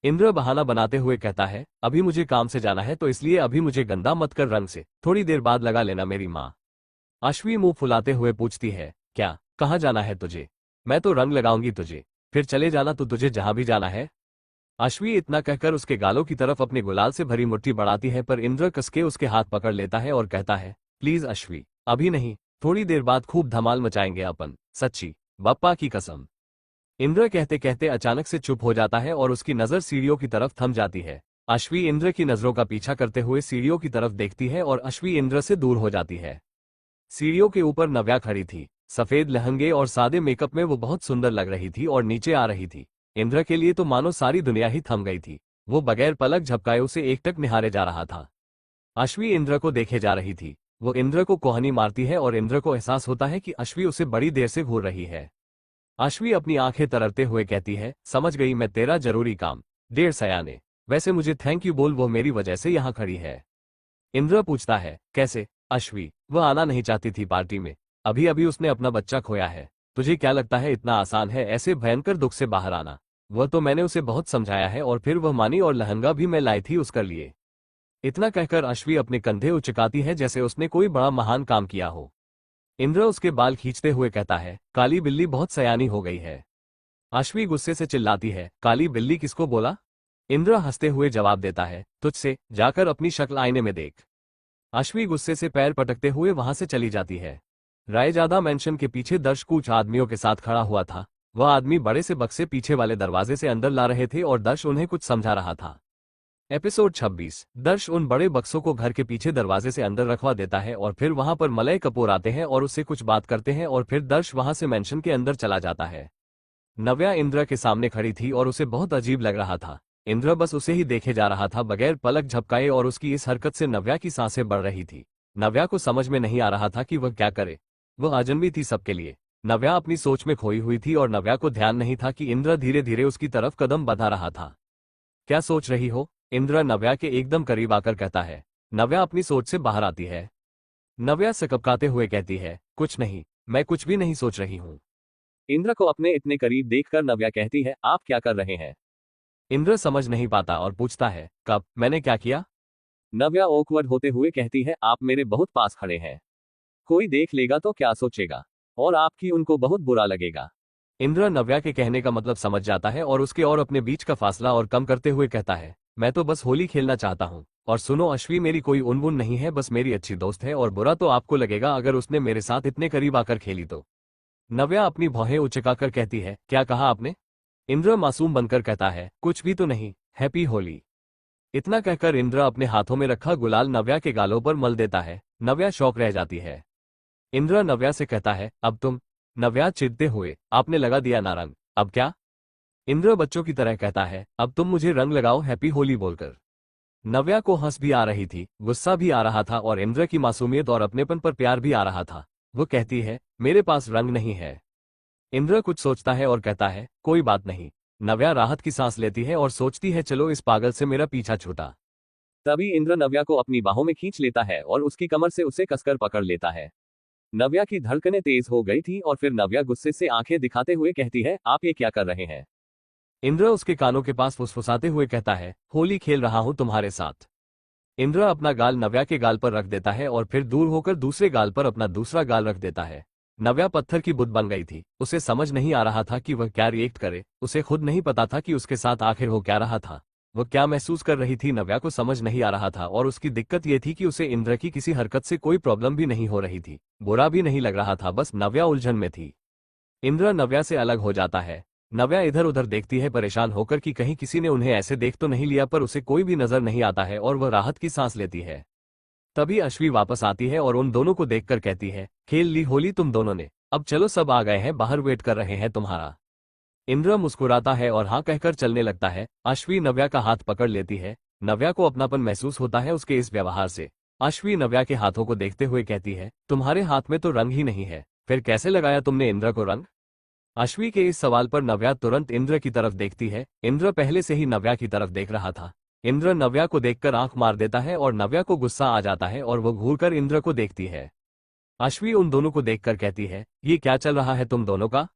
इंद्र बहाना बनाते हुए कहता है, अभी मुझे काम से जाना है तो इसलिए अभी मुझे गंदा मत कर, रंग से थोड़ी देर बाद लगा लेना मेरी माँ। अश्वी मुंह फुलाते हुए पूछती है, क्या, कहाँ जाना है तुझे। मैं तो रंग लगाऊंगी तुझे, फिर चले जाना तो तुझे जहां भी जाना है। अश्वी इतना कहकर उसके गालों की तरफ अपने गुलाल से भरी मुट्ठी बढ़ाती है, पर इंद्र कसके उसके हाथ पकड़ लेता है और कहता है, प्लीज अश्वी, अभी नहीं, थोड़ी देर बाद खूब धमाल मचाएंगे अपन, सच्ची, बप्पा की कसम। इंद्र कहते कहते अचानक से चुप हो जाता है और उसकी नजर सीढ़ियों की तरफ थम जाती है। अश्वी इंद्र की नजरों का पीछा करते हुए सीढ़ियों की तरफ देखती है और अश्वी इंद्र से दूर हो जाती है। सीढ़ियों के ऊपर नव्या खड़ी थी। सफेद लहंगे और सादे मेकअप में वो बहुत सुंदर लग रही थी और नीचे आ रही थी। इंद्र के लिए तो मानो सारी दुनिया ही थम गई थी। वो बगैर पलक झपकाए उसे एकटक निहारे जा रहा था। अश्वी इंद्र को देखे जा रही थी। वो इंद्र को कोहनी मारती है और इंद्र को एहसास होता है कि अश्वी उसे बड़ी देर से घूर रही है। अश्वी अपनी आंखें तररते हुए कहती है, समझ गई मैं तेरा जरूरी काम, डेढ़ सयाने। वैसे मुझे थैंक यू बोल, वो मेरी वजह से यहाँ खड़ी है। इंद्र पूछता है, कैसे। अश्वी, वह आना नहीं चाहती थी पार्टी में, अभी अभी उसने अपना बच्चा खोया है। तुझे क्या लगता है इतना आसान है ऐसे भयंकर दुख से बाहर आना। वह तो मैंने उसे बहुत समझाया है और फिर वह मानी, और लहंगा भी मैं लाई थी उसके लिए। इतना कहकर अश्वी अपने कंधे उचकाती है जैसे उसने कोई बड़ा महान काम किया हो। इंद्र उसके बाल खींचते हुए कहता है, काली बिल्ली बहुत सयानी हो गई है। अश्वी गुस्से से चिल्लाती है, काली बिल्ली किसको बोला। इंद्र हंसते हुए जवाब देता है, तुझसे, जाकर अपनी शक्ल आईने में देख। अश्वी गुस्से से पैर पटकते हुए वहां से चली जाती है। रायजादा मेंशन के पीछे दर्श कुछ आदमियों के साथ खड़ा हुआ था। वह आदमी बड़े से बक्से पीछे वाले दरवाजे से अंदर ला रहे थे और दर्श उन्हें कुछ समझा रहा था। एपिसोड 26। दर्श उन बड़े बक्सों को घर के पीछे दरवाजे से अंदर रखवा देता है और फिर वहां पर मलय कपूर आते हैं और उससे कुछ बात करते हैं और फिर दर्श वहां से मेंशन के अंदर चला जाता है। नव्या इंद्र के सामने खड़ी थी और उसे बहुत अजीब लग रहा था। इंद्र बस उसे ही देखे जा रहा था बगैर पलक झपकाए और उसकी इस हरकत से नव्या की सांसें बढ़ रही थी। नव्या को समझ में नहीं आ रहा था कि वह क्या करे। वह अजनबी थी सबके लिए। नव्या अपनी सोच में खोई हुई थी और नव्या को ध्यान नहीं था कि इंद्र धीरे धीरे उसकी तरफ कदम बढ़ा रहा था। क्या सोच रही हो? इंद्र नव्या के एकदम करीब आकर कहता है। नव्या अपनी सोच से बाहर आती है। नव्या सकपकाते हुए कहती है, कुछ नहीं, मैं कुछ भी नहीं सोच रही हूँ। इंद्र को अपने इतने करीब देखकर नव्या कहती है, आप क्या कर रहे हैं? इंद्र समझ नहीं पाता और पूछता है, कब, मैंने क्या किया? नव्या ऑकवर्ड होते हुए कहती है, आप मेरे बहुत पास खड़े हैं। कोई देख लेगा तो क्या सोचेगा? और आपकी उनको बहुत बुरा लगेगा। इंद्र नव्या के कहने का मतलब समझ जाता है और उसके और अपने बीच का फासला और कम करते हुए कहता है, मैं तो बस होली खेलना चाहता हूँ। और सुनो अश्वी, मेरी कोई उनबुन नहीं है, बस मेरी अच्छी दोस्त है और बुरा तो आपको लगेगा अगर उसने मेरे साथ इतने करीब आकर खेली तो। नव्या अपनी भौहें उचकाकर कहती है, क्या कहा आपने? इंद्र मासूम बनकर कहता है, कुछ भी तो नहीं, हैप्पी होली। इतना कहकर इंद्र अपने हाथों में रखा गुलाल नव्या के गालों पर मल देता है। नव्या शौक रह जाती है। इंद्र नव्या से कहता है, अब तुम? नव्या चिढ़ते हुए, आपने लगा दिया ना रंग, अब क्या? इंद्र बच्चों की तरह कहता है, अब तुम मुझे रंग लगाओ हैप्पी होली बोलकर। नव्या को हंस भी आ रही थी, गुस्सा भी आ रहा था और इंद्र की मासूमियत और अपनेपन पर प्यार भी आ रहा था। वो कहती है, मेरे पास रंग नहीं है। इंद्र कुछ सोचता है और कहता है, कोई बात नहीं। नव्या राहत की सांस लेती है और सोचती है, चलो इस पागल से मेरा पीछा छूटा। तभी इंद्र नव्या को अपनी बाहों में खींच लेता है और उसकी कमर से उसे कसकर पकड़ लेता है। नव्या की धड़कनें तेज हो गई थी और फिर नव्या गुस्से से आंखें दिखाते हुए कहती है, आप ये क्या कर रहे हैं? इंद्र उसके कानों के पास फुसफुसाते हुए कहता है, होली खेल रहा हूं तुम्हारे साथ। इंद्र अपना गाल नव्या के गाल पर रख देता है और फिर दूर होकर दूसरे गाल पर अपना दूसरा गाल रख देता है। नव्या पत्थर की बुत बन गई थी। उसे समझ नहीं आ रहा था कि वह क्या रिएक्ट करे। उसे खुद नहीं पता था कि उसके साथ आखिर हो क्या रहा था। वह क्या महसूस कर रही थी नव्या को समझ नहीं आ रहा था और उसकी दिक्कत यह थी कि उसे इंद्र की किसी हरकत से कोई प्रॉब्लम भी नहीं हो रही थी, बुरा भी नहीं लग रहा था, बस नव्या उलझन में थी। इंद्र नव्या से अलग हो जाता है। नव्या इधर उधर देखती है परेशान होकर कि कहीं किसी ने उन्हें ऐसे देख तो नहीं लिया, पर उसे कोई भी नजर नहीं आता है और वह राहत की सांस लेती है। तभी अश्वी वापस आती है और उन दोनों को देखकर कहती है, खेल ली होली तुम दोनों ने, अब चलो सब आ गए हैं, बाहर वेट कर रहे हैं तुम्हारा। इंद्र मुस्कुराता है और हाँ कहकर चलने लगता है। अश्वी नव्या का हाथ पकड़ लेती है। नव्या को अपनापन महसूस होता है उसके इस व्यवहार से। अश्वी नव्या के हाथों को देखते हुए कहती है, तुम्हारे हाथ में तो रंग ही नहीं है, फिर कैसे लगाया तुमने इंद्र को रंग? अश्वी के इस सवाल पर नव्या तुरंत इंद्र की तरफ देखती है। इंद्र पहले से ही नव्या की तरफ देख रहा था। इंद्र नव्या को देखकर आंख मार देता है और नव्या को गुस्सा आ जाता है और वो घूरकर इंद्र को देखती है। अश्वी उन दोनों को देखकर कहती है, ये क्या चल रहा है तुम दोनों का?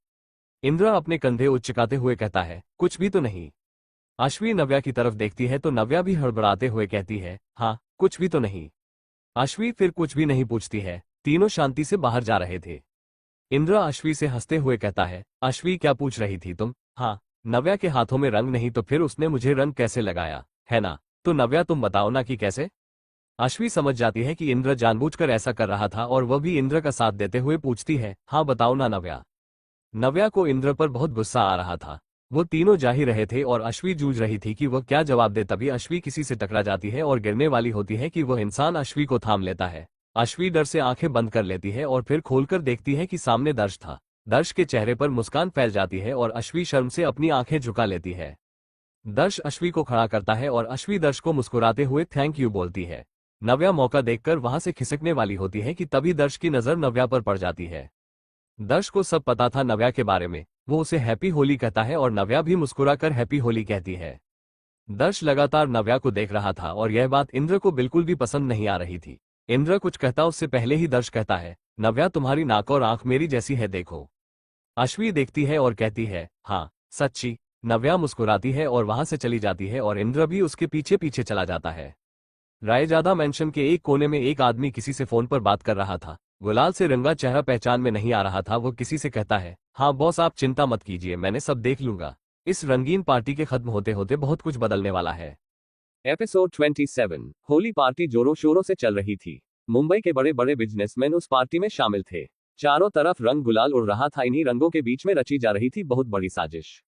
इंद्र अपने कंधे उचकाते हुए कहता है, कुछ भी तो नहीं। अश्वी नव्या की तरफ देखती है तो नव्या भी हड़बड़ाते हुए कहती है, हाँ कुछ भी तो नहीं। अश्वी फिर कुछ भी नहीं पूछती है। तीनों शांति से बाहर जा रहे थे। इंद्र अश्वी से हंसते हुए कहता है, अश्वी क्या पूछ रही थी तुम? हाँ, नव्या के हाथों में रंग नहीं तो फिर उसने मुझे रंग कैसे लगाया, है ना? तो नव्या तुम बताओ ना कि कैसे? अश्वी समझ जाती है कि इंद्र जानबूझकर ऐसा कर रहा था और वह भी इंद्र का साथ देते हुए पूछती है, हाँ बताओ ना नव्या। नव्या को इंद्र पर बहुत गुस्सा आ रहा था। वो तीनों जा ही रहे थे और अश्वी जूझ रही थी कि वह क्या जवाब दे। तभी अश्वी किसी से टकरा जाती है और गिरने वाली होती है कि वह इंसान अश्वी को थाम लेता है। अश्वी डर से आंखें बंद कर लेती है और फिर खोलकर देखती है कि सामने दर्श था। दर्श के चेहरे पर मुस्कान फैल जाती है और अश्वी शर्म से अपनी आंखें झुका लेती है। दर्श अश्वी को खड़ा करता है और अश्वी दर्श को मुस्कुराते हुए थैंक यू बोलती है। नव्या मौका देखकर वहां से खिसकने वाली होती है कि तभी दर्श की नजर नव्या पर पड़ जाती है। दर्श को सब पता था नव्या के बारे में। वो उसे हैप्पी होली कहता है और नव्या भी मुस्कुराकर हैप्पी होली कहती है। दर्श लगातार नव्या को देख रहा था और यह बात इंद्र को बिल्कुल भी पसंद नहीं आ रही थी। इंद्र कुछ कहता उससे पहले ही दर्श कहता है, नव्या तुम्हारी नाक और आंख मेरी जैसी है देखो। अश्वी देखती है और कहती है, हाँ सच्ची। नव्या मुस्कुराती है और वहां से चली जाती है और इंद्र भी उसके पीछे पीछे चला जाता है। रायजादा मेंशन के एक कोने में एक आदमी किसी से फोन पर बात कर रहा था। गुलाल से रंगा चेहरा पहचान में नहीं आ रहा था। वो किसी से कहता है, हाँ बॉस आप चिंता मत कीजिए, मैंने सब देख लूंगा। इस रंगीन पार्टी के खत्म होते होते बहुत कुछ बदलने वाला है। एपिसोड 27। होली पार्टी जोरों शोरों से चल रही थी। मुंबई के बड़े बड़े बिजनेसमैन उस पार्टी में शामिल थे। चारों तरफ रंग गुलाल उड़ रहा था। इन्हीं रंगों के बीच में रची जा रही थी बहुत बड़ी साजिश।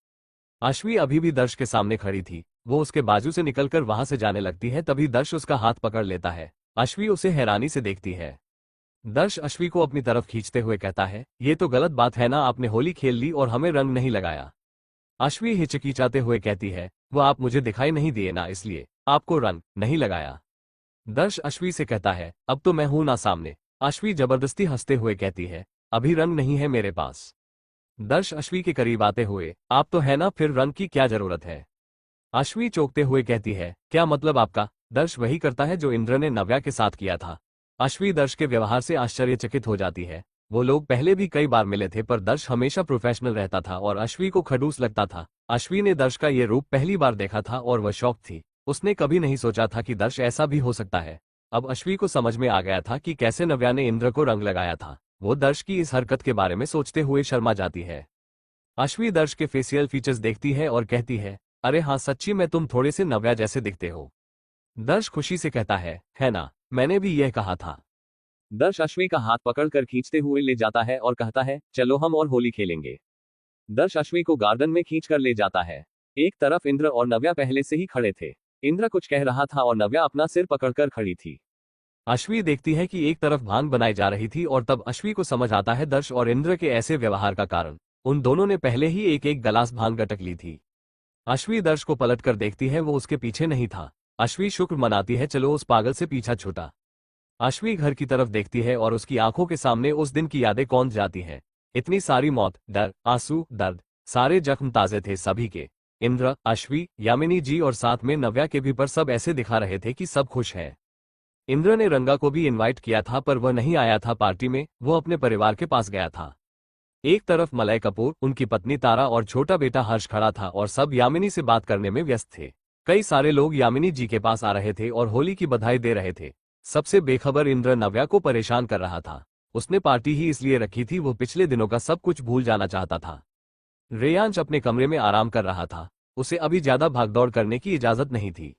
अश्वी अभी भी दर्श के सामने खड़ी थी। वो उसके बाजू से निकलकर वहां से जाने लगती है। तभी दर्श उसका हाथ पकड़ लेता है। अश्वी उसे हैरानी से देखती है। दर्श अश्वी को अपनी तरफ खींचते हुए कहता है, ये तो गलत बात है ना, आपने होली खेल ली और हमें रंग नहीं लगाया। अश्वी हिचकिचाते हुए कहती है, वो आप मुझे दिखाई नहीं दिए ना, इसलिए आपको रंग नहीं लगाया। दर्श अश्वी से कहता है, अब तो मैं हूं ना सामने। अश्वी जबरदस्ती हंसते हुए कहती है, अभी रंग नहीं है मेरे पास। दर्श अश्वी के करीब आते हुए, आप तो है ना, फिर रंग की क्या जरूरत है। अश्वी चौंकते हुए कहती है, क्या मतलब आपका। दर्श वही करता है जो इंद्र ने नव्या के साथ किया था। अश्वी दर्श के व्यवहार से आश्चर्यचकित हो जाती है। वो लोग पहले भी कई बार मिले थे पर दर्श हमेशा प्रोफेशनल रहता था और अश्वी को खड़ूस लगता था। अश्वी ने दर्श का ये रूप पहली बार देखा था और वह शॉक थी। उसने कभी नहीं सोचा था कि दर्श ऐसा भी हो सकता है। अब अश्वी को समझ में आ गया था कि कैसे नव्या ने इंद्र को रंग लगाया था। वो दर्श की इस हरकत के बारे में सोचते हुए शर्मा जाती है। अश्वी दर्श के फेशियल फीचर्स देखती है और कहती है, अरे हाँ सच्ची में तुम थोड़े से नव्या जैसे दिखते हो। दर्श खुशी से कहता है ना, मैंने भी यह कहा था। दर्श अश्वी का हाथ पकड़कर खींचते हुए ले जाता है और कहता है, चलो हम और होली खेलेंगे। दर्श अश्वी को गार्डन में खींचकर ले जाता है। एक तरफ इंद्र और नव्या पहले से ही खड़े थे। इंद्र कुछ कह रहा था और नव्या अपना सिर पकड़कर खड़ी थी। अश्वी देखती है कि एक तरफ भांग बनाई जा रही थी और तब अश्वी को समझ आता है दर्श और इंद्र के ऐसे व्यवहार का कारण। उन दोनों ने पहले ही एक एक गिलास भांग गटक ली थी। अश्वी दर्श को पलटकर देखती है, वो उसके पीछे नहीं था। अश्वी शुक्र मनाती है, चलो उस पागल से पीछा छूटा। अश्वी घर की तरफ देखती है और उसकी आंखों के सामने उस दिन की यादें कौंध जाती हैं। इतनी सारी मौत, डर, आंसू, दर्द, सारे जख्म ताजे थे सभी के। इंद्र, अश्वी, यामिनी जी और साथ में नव्या के भी, पर सब ऐसे दिखा रहे थे कि सब खुश हैं। इंद्र ने रंगा को भी इनवाइट किया था पर वह नहीं आया था पार्टी में, वो अपने परिवार के पास गया था। एक तरफ मलय कपूर, उनकी पत्नी तारा और छोटा बेटा हर्ष खड़ा था और सब यामिनी से बात करने में व्यस्त थे। कई सारे लोग यामिनी जी के पास आ रहे थे और होली की बधाई दे रहे थे। सबसे बेखबर इंद्र नव्या को परेशान कर रहा था। उसने पार्टी ही इसलिए रखी थी, वो पिछले दिनों का सब कुछ भूल जाना चाहता था। रेयांश अपने कमरे में आराम कर रहा था। उसे अभी ज्यादा भागदौड़ करने की इजाजत नहीं थी।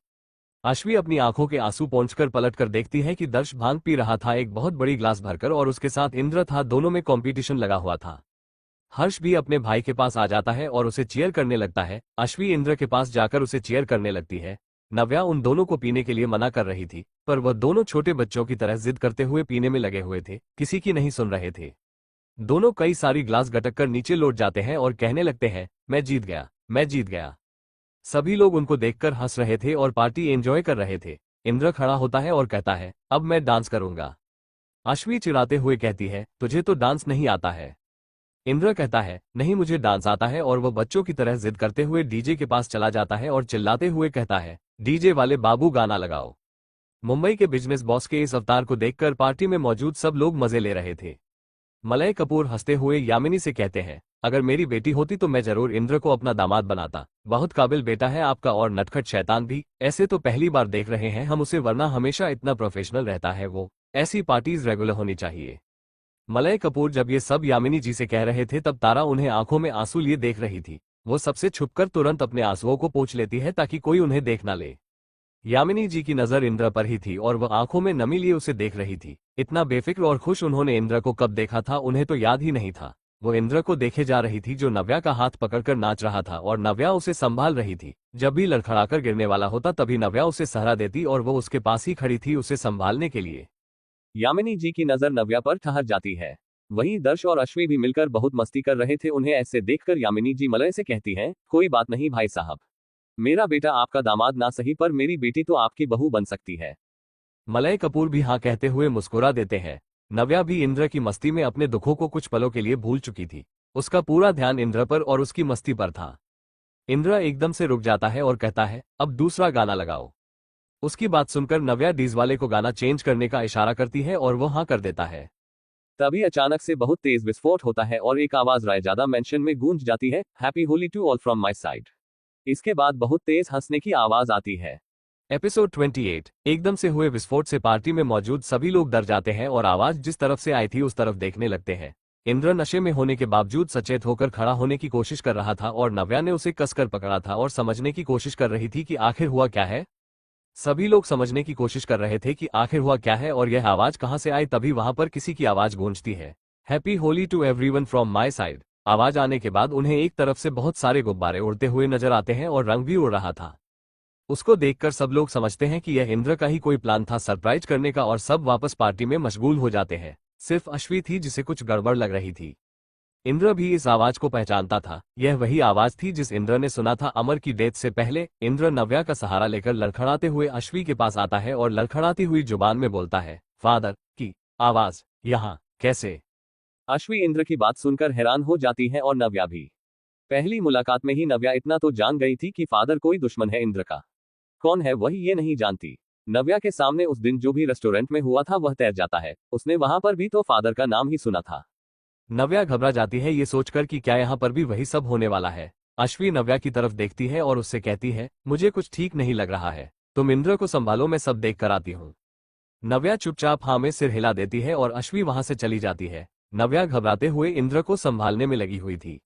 अश्वी अपनी आंखों के आंसू पोंछकर पलटकर देखती है कि दर्श भांग पी रहा था एक बहुत बड़ी ग्लास भरकर और उसके साथ इंद्र था। दोनों में कंपटीशन लगा हुआ था। हर्ष भी अपने भाई के पास आ जाता है और उसे चीयर करने लगता है। अश्वी इंद्र के पास जाकर उसे चीयर करने लगती है। नव्या उन दोनों को पीने के लिए मना कर रही थी पर वह दोनों छोटे बच्चों की तरह जिद करते हुए पीने में लगे हुए थे, किसी की नहीं सुन रहे थे। दोनों कई सारी ग्लास गटक कर नीचे लौट जाते हैं और कहने लगते हैं, मैं जीत गया, मैं जीत गया। सभी लोग उनको देखकर हंस रहे थे और पार्टी एंजॉय कर रहे थे। इंद्र खड़ा होता है और कहता है, अब मैं डांस करूंगा। अश्वी चिढ़ाते हुए कहती है, तुझे तो डांस नहीं आता है। इंद्र कहता है, नहीं मुझे डांस आता है, और वह बच्चों की तरह जिद करते हुए डीजे के पास चला जाता है और चिल्लाते हुए कहता है, डीजे वाले बाबू गाना लगाओ। मुंबई के बिजनेस बॉस के इस अवतार को देखकर पार्टी में मौजूद सब लोग मजे ले रहे थे। मलय कपूर हंसते हुए यामिनी से कहते हैं, अगर मेरी बेटी होती तो मैं जरूर इंद्र को अपना दामाद बनाता। बहुत काबिल बेटा है आपका और नटखट शैतान भी। ऐसे तो पहली बार देख रहे हैं हम उसे, वरना हमेशा इतना प्रोफेशनल रहता है वो। ऐसी पार्टीज रेगुलर होनी चाहिए। मलय कपूर जब ये सब यामिनी जी से कह रहे थे तब तारा उन्हें आंखों में आंसू लिए देख रही थी। वो सबसे छुपकर तुरंत अपने आंसुओं को पोंछ लेती है ताकि कोई उन्हें देख ना ले। यामिनी जी की नजर इंद्र पर ही थी और वह आंखों में नमी लिए उसे देख रही थी। इतना बेफिक्र और खुश उन्होंने इंद्र को कब देखा था उन्हें तो याद ही नहीं था। वो इंद्र को देखे जा रही थी जो नव्या का हाथ पकड़कर नाच रहा था और नव्या उसे संभाल रही थी। जब भी लड़खड़ाकर गिरने वाला होता तभी नव्या उसे सहारा देती और वो उसके पास ही खड़ी थी उसे संभालने के लिए। यामिनी जी की नजर नव्या पर ठहर जाती है। वहीं दर्श और अश्वी भी मिलकर बहुत मस्ती कर रहे थे। उन्हें ऐसे देखकर यामिनी जी मलय से कहती हैं, कोई बात नहीं भाई साहब, मेरा बेटा आपका दामाद ना सही पर मेरी बेटी तो आपकी बहू बन सकती है। मलय कपूर भी हाँ कहते हुए मुस्कुरा देते हैं। नव्या भी इंद्र की मस्ती में अपने दुखों को कुछ पलों के लिए भूल चुकी थी। उसका पूरा ध्यान इंद्र पर और उसकी मस्ती पर था। इंद्र एकदम से रुक जाता है और कहता है, अब दूसरा गाना लगाओ। उसकी बात सुनकर नव्या डीज वाले को गाना चेंज करने का इशारा करती है और वो हाँ कर देता है। तभी अचानक से बहुत तेज विस्फोट होता है और एक आवाज रायजादा मेंशन में गूंज जाती है, happy Holi to all from my side. इसके बाद बहुत तेज हंसने की आवाज आती है। एपिसोड 28। एकदम से हुए विस्फोट से पार्टी में मौजूद सभी लोग डर जाते हैं और आवाज जिस तरफ से आई थी उस तरफ देखने लगते हैं। इंद्र नशे में होने के बावजूद सचेत होकर खड़ा होने की कोशिश कर रहा था और नव्या ने उसे कसकर पकड़ा था और समझने की कोशिश कर रही थी कि आखिर हुआ क्या है। सभी लोग समझने की कोशिश कर रहे थे कि आखिर हुआ क्या है और यह आवाज कहां से आई। तभी वहां पर किसी की आवाज गूंजती है, happy Holi to everyone from my side. आवाज आने के बाद उन्हें एक तरफ से बहुत सारे गुब्बारे उड़ते हुए नजर आते हैं और रंग भी उड़ रहा था। उसको देखकर सब लोग समझते हैं कि यह इंद्र का ही कोई प्लान था सरप्राइज करने का और सब वापस पार्टी में मशगूल हो जाते हैं। सिर्फ अश्वी थी जिसे कुछ गड़बड़ लग रही थी। इंद्र भी इस आवाज को पहचानता था। यह वही आवाज थी जिस इंद्र ने सुना था अमर की डेथ से पहले। इंद्र नव्या का सहारा लेकर लड़खड़ाते हुए अश्वी के पास आता है और लड़खड़ाती हुई जुबान में बोलता है, फादर की आवाज यहाँ कैसे? अश्वी इंद्र की बात सुनकर हैरान हो जाती है और नव्या भी। पहली मुलाकात में ही नव्या इतना तो जान गई थी कि फादर कोई दुश्मन है इंद्र का। कौन है वही ये नहीं जानती। नव्या के सामने उस दिन जो भी रेस्टोरेंट में हुआ था वह तैर जाता है। उसने वहां पर भी तो फादर का नाम ही सुना था। नव्या घबरा जाती है ये सोचकर कि क्या यहाँ पर भी वही सब होने वाला है। अश्वी नव्या की तरफ देखती है और उससे कहती है, मुझे कुछ ठीक नहीं लग रहा है, तुम इंद्र को संभालो, मैं सब देख कर आती हूँ। नव्या चुपचाप हाँ में सिर हिला देती है और अश्वी वहां से चली जाती है। नव्या घबराते हुए इंद्र को संभालने में लगी हुई थी।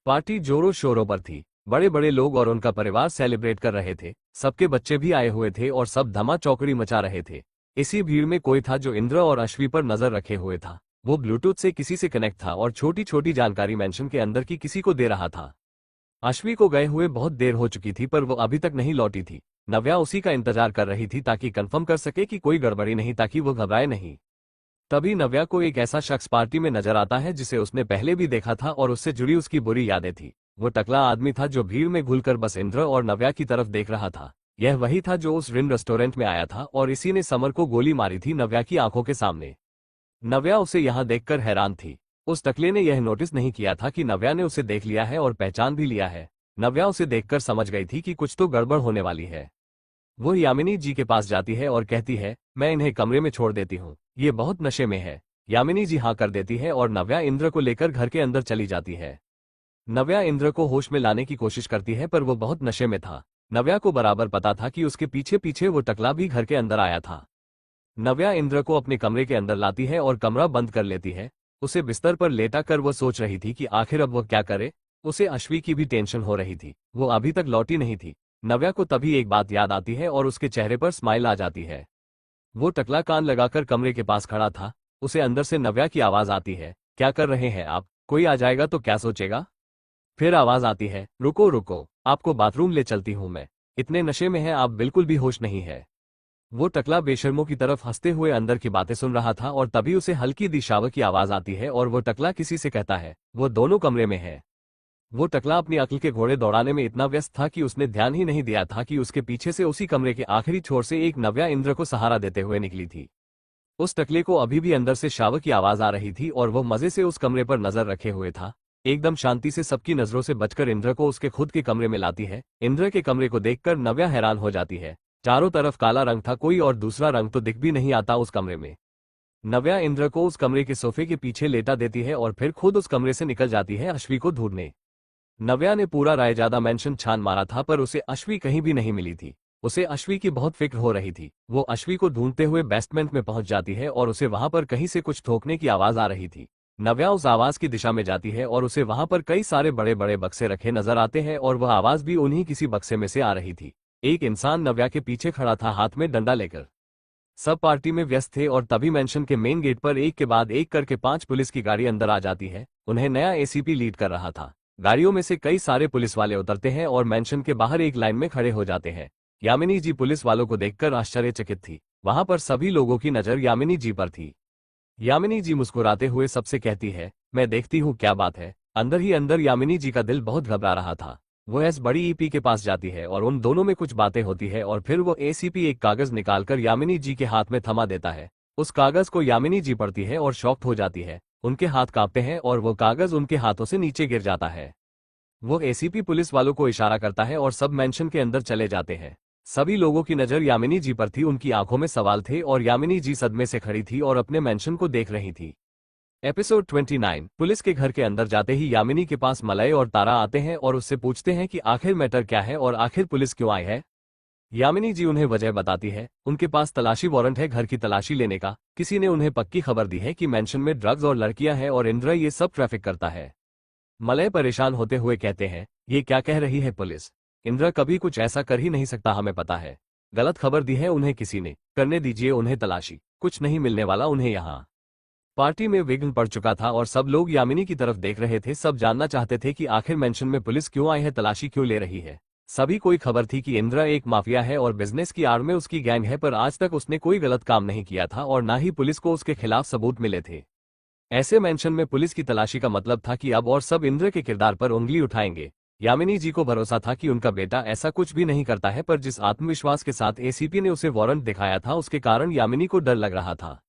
पार्टी जोरों शोरों पर थी। बड़े बड़े लोग और उनका परिवार सेलिब्रेट कर रहे थे। सबके बच्चे भी आए हुए थे और सब धमा चौकड़ी मचा रहे थे। इसी भीड़ में कोई था जो इंद्र और अश्वी पर नजर रखे हुए था। वो ब्लूटूथ से किसी से कनेक्ट था और छोटी छोटी जानकारी मेंशन के अंदर की किसी को दे रहा था। अश्वी को गए हुए बहुत देर हो चुकी थी पर वो अभी तक नहीं लौटी थी। नव्या उसी का इंतजार कर रही थी ताकि कंफर्म कर सके कि कोई गड़बड़ी नहीं, ताकि वो घबराए नहीं। तभी नव्या को एक ऐसा शख्स पार्टी में नजर आता है जिसे उसने पहले भी देखा था और उससे जुड़ी उसकी बुरी यादें थी। वो टकला आदमी था जो भीड़ में घुलकर बस इंद्र और नव्या की तरफ देख रहा था। यह वही था जो उस रिन रेस्टोरेंट में आया था और इसी ने समर को गोली मारी थी नव्या की आंखों के सामने। नव्या उसे यहां देखकर हैरान थी। उस टकले ने यह नोटिस नहीं किया था कि नव्या ने उसे देख लिया है और पहचान भी लिया है। नव्या उसे देखकर समझ गई थी कि कुछ तो गड़बड़ होने वाली है। वो यामिनी जी के पास जाती है और कहती है, मैं इन्हें कमरे में छोड़ देती हूँ, ये बहुत नशे में है। यामिनी जी हाँ कर देती है और नव्या इंद्र को लेकर घर के अंदर चली जाती है। नव्या इंद्र को होश में लाने की कोशिश करती है पर वो बहुत नशे में था। नव्या को बराबर पता था कि उसके पीछे पीछे वो टकला भी घर के अंदर आया था। नव्या इंद्र को अपने कमरे के अंदर लाती है और कमरा बंद कर लेती है। उसे बिस्तर पर लेटा कर वो सोच रही थी कि आखिर अब वह क्या करे। उसे अश्वी की भी टेंशन हो रही थी, वो अभी तक लौटी नहीं थी। नव्या को तभी एक बात याद आती है और उसके चेहरे पर स्माइल आ जाती है। वो टकला कान लगाकर कमरे के पास खड़ा था। उसे अंदर से नव्या की आवाज आती है, क्या कर रहे हैं आप? कोई आ जाएगा तो क्या सोचेगा? फिर आवाज आती है, रुको रुको, आपको बाथरूम ले चलती हूं मैं। इतने नशे में हैं आप, बिल्कुल भी होश नहीं है। वो टकला बेशर्मों की तरफ हंसते हुए अंदर की बातें सुन रहा था और तभी उसे हल्की दिशावा की आवाज आती है और वो टकला किसी से कहता है, वो दोनों कमरे में है। वो टकला अपनी अक्ल के घोड़े दौड़ाने में इतना व्यस्त था कि उसने ध्यान ही नहीं दिया था कि उसके पीछे से उसी कमरे के आखिरी छोर से एक नव्या इंद्र को सहारा देते हुए निकली थी। उस टकले को अभी भी अंदर से शाव की आवाज आ रही थी और वह मजे से उस कमरे पर नजर रखे हुए था। एकदम शांति से सबकी नजरों से बचकर इंद्र को उसके खुद के कमरे में लाती है। इंद्र के कमरे को देखकर नव्या हैरान हो जाती है। चारों तरफ काला रंग था, कोई और दूसरा रंग तो दिख भी नहीं आता उस कमरे में। नव्या इंद्र को उस कमरे के सोफे के पीछे लेटा देती है और फिर खुद उस कमरे से निकल जाती है अश्वी को ढूंढने। नव्या ने पूरा रायजादा मेंशन छान मारा था पर उसे अश्वी कहीं भी नहीं मिली थी। उसे अश्वी की बहुत फिक्र हो रही थी। वो अश्वी को ढूंढते हुए बेसमेंट में पहुंच जाती है और उसे वहां पर कहीं से कुछ ठोकने की आवाज आ रही थी। नव्या उस आवाज की दिशा में जाती है और उसे वहां पर कई सारे बड़े बड़े बक्से रखे नजर आते हैं और वह आवाज भी उन्हीं किसी बक्से में से आ रही थी। एक इंसान नव्या के पीछे खड़ा था हाथ में डंडा लेकर। सब पार्टी में व्यस्त थे और तभी मेंशन के मेन गेट पर एक के बाद एक करके 5 पुलिस की गाड़ी अंदर आ जाती है। उन्हें नया एसीपी लीड कर रहा था। गाड़ियों में से कई सारे पुलिस वाले उतरते हैं और मेंशन के बाहर एक लाइन में खड़े हो जाते हैं। यामिनी जी पुलिस वालों को देखकर आश्चर्यचकित थी। वहां पर सभी लोगों की नजर यामिनी जी पर थी। यामिनी जी मुस्कुराते हुए सबसे कहती है, मैं देखती हूँ क्या बात है। अंदर ही अंदर यामिनी जी का दिल बहुत घबरा रहा था। वो एस बड़ी ईपी के पास जाती है और उन दोनों में कुछ बातें होती है और फिर वो एसीपी एक कागज निकालकर यामिनी जी के हाथ में थमा देता है। उस कागज को यामिनी जी पढ़ती है और शॉक्ड हो जाती है। उनके हाथ कांपते हैं और वो कागज उनके हाथों से नीचे गिर जाता है। वो एसीपी पुलिस वालों को इशारा करता है और सब मेंशन के अंदर चले जाते हैं। सभी लोगों की नजर यामिनी जी पर थी। उनकी आंखों में सवाल थे और यामिनी जी सदमे से खड़ी थी और अपने मेंशन को देख रही थी। एपिसोड 29। पुलिस के घर के अंदर जाते ही यामिनी के पास मलय और तारा आते हैं और उससे पूछते हैं कि आखिर मैटर क्या है और आखिर पुलिस क्यों आई है। यामिनी जी उन्हें वजह बताती है। उनके पास तलाशी वारंट है घर की तलाशी लेने का। किसी ने उन्हें पक्की खबर दी है कि मेंशन में ड्रग्स और लड़कियां हैं और इंद्र ये सब ट्रैफिक करता है। मलय परेशान होते हुए कहते हैं, ये क्या कह रही है पुलिस? इंद्र कभी कुछ ऐसा कर ही नहीं सकता, हमें पता है। गलत खबर दी है उन्हें किसी ने। करने दीजिए उन्हें तलाशी, कुछ नहीं मिलने वाला उन्हें यहाँ। पार्टी में विघ्न पड़ चुका था और सब लोग यामिनी की तरफ देख रहे थे। सब जानना चाहते थे कि आखिर मेंशन में पुलिस क्यों आई है, तलाशी क्यों ले रही है। सभी कोई खबर थी कि इंद्र एक माफिया है और बिजनेस की आड़ में उसकी गैंग है, पर आज तक उसने कोई गलत काम नहीं किया था और ना ही पुलिस को उसके खिलाफ सबूत मिले थे। ऐसे मेंशन में पुलिस की तलाशी का मतलब था कि अब और सब इंद्र के किरदार पर उंगली उठाएंगे। यामिनी जी को भरोसा था कि उनका बेटा ऐसा कुछ भी नहीं करता है, पर जिस आत्मविश्वास के साथ एसीपी ने उसे वारंट दिखाया था उसके कारण यामिनी को डर लग रहा था।